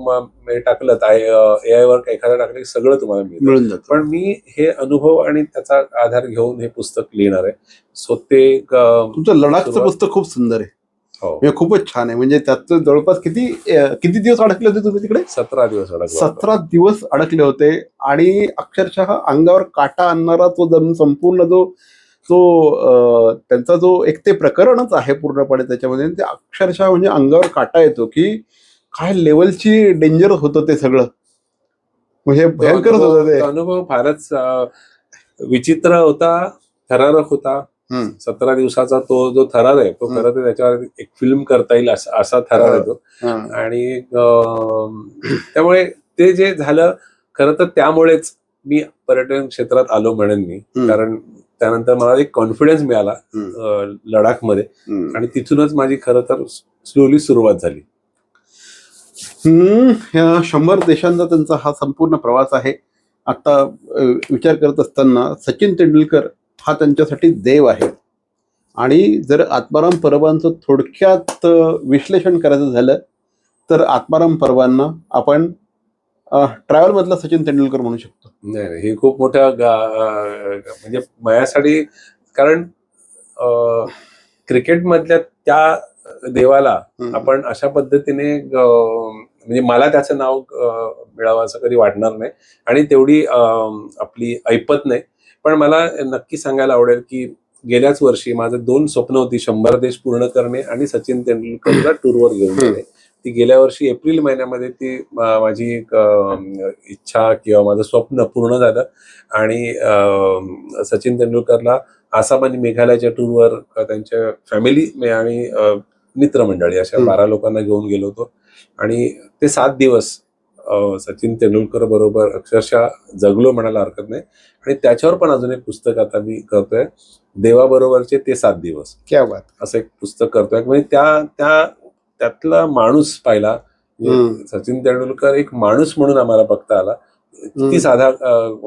[SPEAKER 11] टाकलं AI वर एखादं टाकलं की सगळं तुम्हाला मिळतं.
[SPEAKER 1] मिळून जातं.
[SPEAKER 11] पण मी हे अनुभव आणि त्याचा आधार घेऊन हे पुस्तक लिहिणार आहे. सो ते
[SPEAKER 1] तुमचं लडाखचं
[SPEAKER 11] सुरुवात-
[SPEAKER 1] पुस्तक खूप सुंदर आहे.
[SPEAKER 11] हो,
[SPEAKER 1] म्हणजे खूपच छान आहे. म्हणजे त्यात जवळपास किती दिवस अडकले होते तुम्ही तिकडे?
[SPEAKER 11] 17 दिवस अडकलो होतो.
[SPEAKER 1] 17 दिवस अडकले होते आणि अक्षरशः अंगावर काटा आणणारा तो संपूर्ण त्यांचा जो एक ते प्रकरणच आहे पूर्णपणे त्याच्यामध्ये, ते अक्षरशः म्हणजे अंगावर काटा येतो की काय लेवलची डेंजर होतं ते सगळं. म्हणजे भयंकरच होतं ते.
[SPEAKER 11] तो अनुभव फारच विचित्र होता, थरारक होता. 17 दिवसाचा तो जो थरार आहे तो खरं तर त्याच्यावर एक फिल्म करता येईल असा थरार आहे तो. आणि त्यामुळे ते जे झालं खरं तर त्यामुळेच मी पर्यटन क्षेत्रात आलो म्हणेन मी. कारण त्यानंतर मला एक कॉन्फिडन्स मिळाला लडाखमध्ये आणि तिथूनच माझी खरं तर स्लोली सुरुवात झाली.
[SPEAKER 1] ह्या 100 देशांचा त्यांचा हा संपूर्ण प्रवास आहे. आता विचार करत असताना सचिन तेंडुलकर हा त्यांच्यासाठी देव आहे. आणि जर आत्माराम परबांचं थोडक्यात विश्लेषण करायचं झालं तर आत्माराम परबांना आपण ट्रॅव्हल मधला सचिन तेंडुलकर म्हणू शकतो.
[SPEAKER 11] नाही, हे खूप मोठं म्हणजे माझ्यासाठी, कारण क्रिकेटमधल्या त्या देवाला आपण अशा पद्धतीने म्हणजे मला त्याचं नाव मिळावं असं कधी वाटणार नाही आणि तेवढी आपली ऐपत नाही. पण मला नक्की सांगायला आवडेल की गेल्याच वर्षी माझं 2 स्वप्न होती, 100 देश पूर्ण करणे आणि सचिन तेंडुलकरला टूरवर घेऊन जाणे. ती गेल्या वर्षी एप्रिल महिन्यामध्ये ती माझी एक इच्छा किंवा माझं स्वप्न पूर्ण झालं आणि सचिन तेंडुलकरला आसाम आणि मेघालयाच्या टूरवर त्यांच्या फॅमिली आणि मित्रमंडळी अशा 12 लोकांना घेऊन गेलो होतो आणि ते 7 दिवस सचिन तेंडुलकर बरोबर अक्षरशः जगलो म्हणायला हरकत नाही. आणि त्याच्यावर पण अजून एक पुस्तक आता मी करतोय, देवाबरोबरचे ते 7 दिवस.
[SPEAKER 1] क्या बात.
[SPEAKER 11] असं एक पुस्तक करतोय. म्हणजे त्यातला माणूस पाहिला, सचिन तेंडुलकर एक माणूस म्हणून आम्हाला बघता आला. किती साधा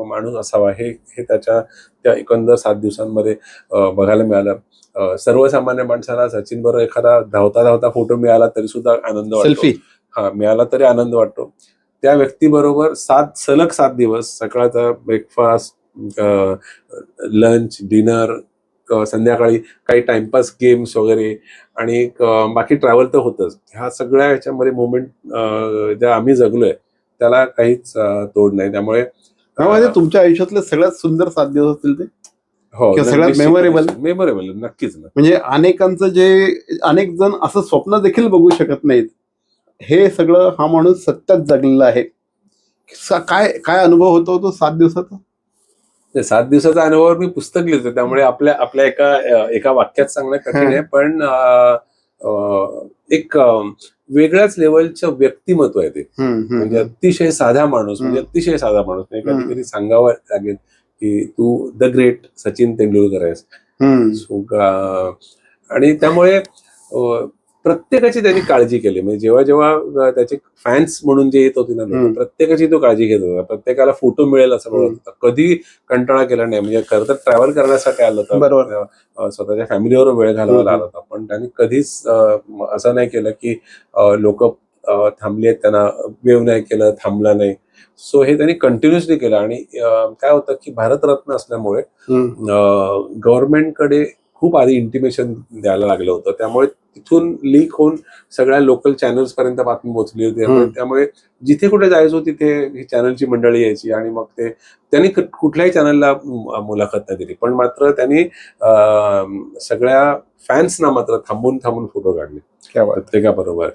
[SPEAKER 11] माणूस असावा हे त्या एकंदर 7 दिवसांमध्ये बघायला मिळालं. सर्वसामान्य माणसाला सचिन बरोबर एखादा धावता फोटो मिळाला तरी सुद्धा आनंद वाटतो.
[SPEAKER 1] सेल्फी
[SPEAKER 11] मिळाला तरी आनंद वाटतो. त्या व्यक्तीबरोबर सलग 7 दिवस, सकाळचा ब्रेकफास्ट, लंच, डिनर, संध्याकाळी काही टाइमपास गेम्स वगैरे आणि बाकी ट्रॅव्हल तर होतच. ह्या सगळ्या ह्याच्यामध्ये मोमेंट ज्या आम्ही जगलोय त्याला काहीच तोड नाही. त्यामुळे
[SPEAKER 1] तुमच्या आयुष्यातले सगळ्यात सुंदर 7 दिवस असतील ते.
[SPEAKER 11] हो,
[SPEAKER 1] सगळ्यात
[SPEAKER 11] मेमोरेबल नक्कीच ना.
[SPEAKER 1] म्हणजे अनेक जण असं स्वप्न देखील बघू शकत नाहीत. हे सगळं हा माणूस सत्यात जगलेला आहे. काय अनुभव होतो तो 7 दिवसाचा?
[SPEAKER 11] 7 दिवसाचा अनुभव मी पुस्तक लिहितो त्यामुळे आपल्या एका वाक्यात सांगणं कठीण आहे. पण एक वेगळ्याच लेवलचं व्यक्तिमत्व आहे ते. म्हणजे अतिशय साधा माणूस, नाही कधी सांगावं लागेल की तू द ग्रेट सचिन तेंडुलकर आहेस. आणि त्यामुळे प्रत्येकाची त्यांनी काळजी केली. म्हणजे जेव्हा त्याचे फॅन्स म्हणून जे येत होते ना लोक, प्रत्येकाची तो काळजी घेत होता. प्रत्येकाला फोटो मिळेल असं म्हणत होता. कधी कंटाळा केला नाही. म्हणजे खरं तर ट्रॅव्हल करण्यासाठी आलं होतं, स्वतःच्या फॅमिलीवर वेळ घालवायला आला होता. पण त्यांनी कधीच असं नाही केलं की लोक थांबले आहेत त्यांना वेव नाही केलं, थांबला नाही. सो हे त्यांनी कंटिन्युअसली केलं. आणि काय होतं की भारतरत्न असल्यामुळे गव्हर्नमेंटकडे खूप आधी इंटिमेशन द्यायला लागलं होतं. त्यामुळे तिथून लीक होऊन सगळ्या लोकल चॅनल्स पर्यंत बातमी पोहोचली होती. त्यामुळे जिथे कुठे जायचो तिथे ही चॅनलची मंडळी यायची आणि मग त्यांनी कुठल्याही चॅनलला मुलाखत नाही दिली. पण मात्र त्यांनी सगळ्या फॅन्सना मात्र थांबून फोटो काढले प्रत्येकाबरोबर.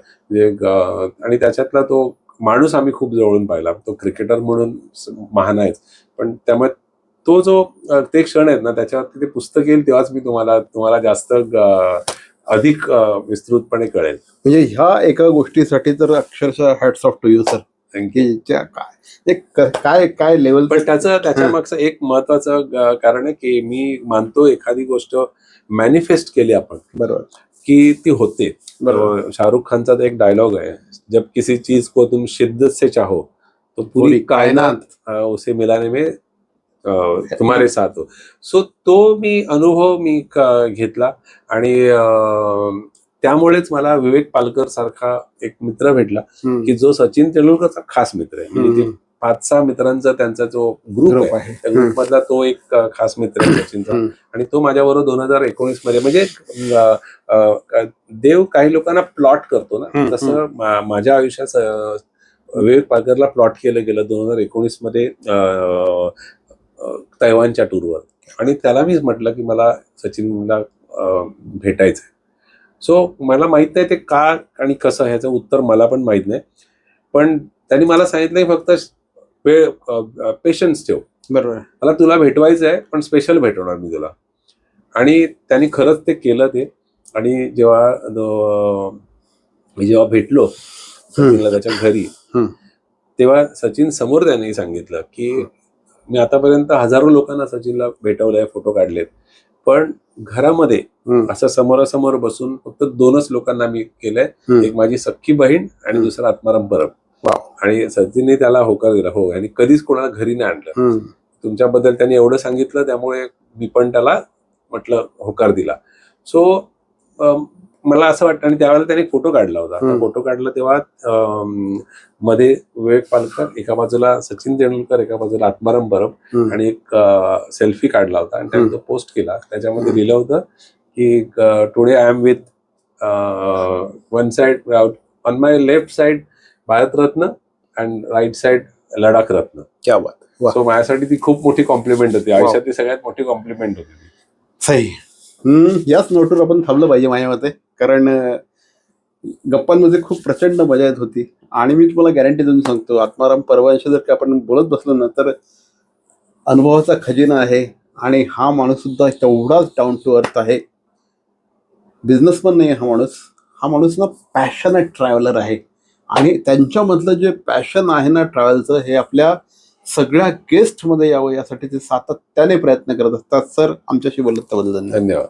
[SPEAKER 11] आणि त्याच्यातला तो माणूस आम्ही खूप जवळून पाहिला. तो क्रिकेटर म्हणून महान आहेच, पण त्यामुळे तो जो ते क्षण आहेत ना त्याच्यावरती ते पुस्तक येईल तेव्हाच मी तुम्हाला जास्त अधिक विस्तृतपणे कळेल. म्हणजे
[SPEAKER 1] ह्या एका गोष्टीसाठी तर अक्षरशः hats off to you sir. काय लेवल.
[SPEAKER 11] पण त्याच्या मागचं एक महत्वाचं कारण आहे की मी मानतो एखादी गोष्ट मॅनिफेस्ट केली आपण,
[SPEAKER 1] बरोबर,
[SPEAKER 11] की ती होते. शाहरुख खानचा एक डायलॉग आहे, जब किसी चीज को तुम शिद्दत से चाहो तो पूरी कायनात उसे मिलाने में तुम्हारे साथ हो. सो तो अनुभव मी घेतला आणि त्यामुळेच मला विवेक पालकर सारखा एक मित्र भेटला की जो सचिन तेंडुलकरचा खास मित्र आहे. म्हणजे 5-6 मित्रांचा त्यांचा जो ग्रुप आहे त्या ग्रुप मधला तो एक खास मित्र आहे सचिनचा. आणि तो माझ्याबरोबर 2019 मध्ये, म्हणजे देव काही लोकांना प्लॉट करतो ना, तसं माझ्या आयुष्यात विवेक पालकरला प्लॉट केलं गेलं 2019 मध्ये तैवानच्या टूरवर. आणि त्याला मी म्हटलं की मला सचिनला भेटायचंय. सो मला माहित नाही ते का आणि कसं, ह्याचं उत्तर मला पण माहित नाही, पण त्यांनी मला सांगितलंय फक्त पेशन्स ठेव.
[SPEAKER 1] बरोबर,
[SPEAKER 11] मला तुला भेटवायचं आहे पण स्पेशल भेटवणार मी तुला. आणि त्यांनी खरंच ते केलं ते. आणि जेव्हा भेटलो सचिनला त्याच्या घरी, तेव्हा सचिन समोर त्यांनी सांगितलं की मी आतापर्यंत हजारो लोकांना सचिनला भेटवलंय, फोटो काढलेत, पण घरामध्ये असं समोरासमोर बसून फक्त 2च लोकांना मी केलंय, एक माझी सख्खी बहीण आणि दुसरा आत्माराम परब. आणि सचिनने त्याला होकार दिला, हो, आणि कधीच कोणाला घरी नाही आणलं. तुमच्याबद्दल त्यांनी एवढं सांगितलं त्यामुळे मी पण त्याला म्हटलं होकार दिला. सो मला असं वाटतं. आणि त्यावेळेला त्यांनी फोटो काढला होता. फोटो काढला तेव्हा मध्ये विवेक पालकर एका बाजूला, सचिन तेंडुलकर एका बाजूला, आत्माराम परब, आणि एक सेल्फी काढला होता आणि त्यांनी तो पोस्ट केला. त्याच्यामध्ये लिहिलं होतं की today I am with one side, on my left side Bharat Ratna and write side Ladakh रत्न.
[SPEAKER 1] क्या बात.
[SPEAKER 11] सो माझ्यासाठी ती खूप मोठी कॉम्प्लिमेंट होती, आयुष्यातली सगळ्यात मोठी कॉम्प्लिमेंट होती ती.
[SPEAKER 1] सही. याच नोटवर आपण थांबलं पाहिजे माझ्या मते, कारण गप्पांमध्ये खूप प्रचंड मजा येत होती. आणि मी तुम्हाला गॅरंटी देऊन सांगतो, आत्माराम परवांशी जर का आपण बोलत बसलो ना तर अनुभवाचा खजिना आहे. आणि हा माणूस सुद्धा तेवढाच डाऊन टू अर्थ आहे. बिझनेसमन नाही हा माणूस. हा माणूस ना पॅशनेट ट्रॅव्हलर आहे. आणि त्यांच्यामधलं जे पॅशन आहे ना ट्रॅव्हलचं, हे आपल्या सगळ्या गेस्टमध्ये यावं यासाठी ते सातत्याने प्रयत्न करत असतात. सर, आमच्याशी बोलत त्याबद्दल धन्यवाद.
[SPEAKER 11] धन्यवाद.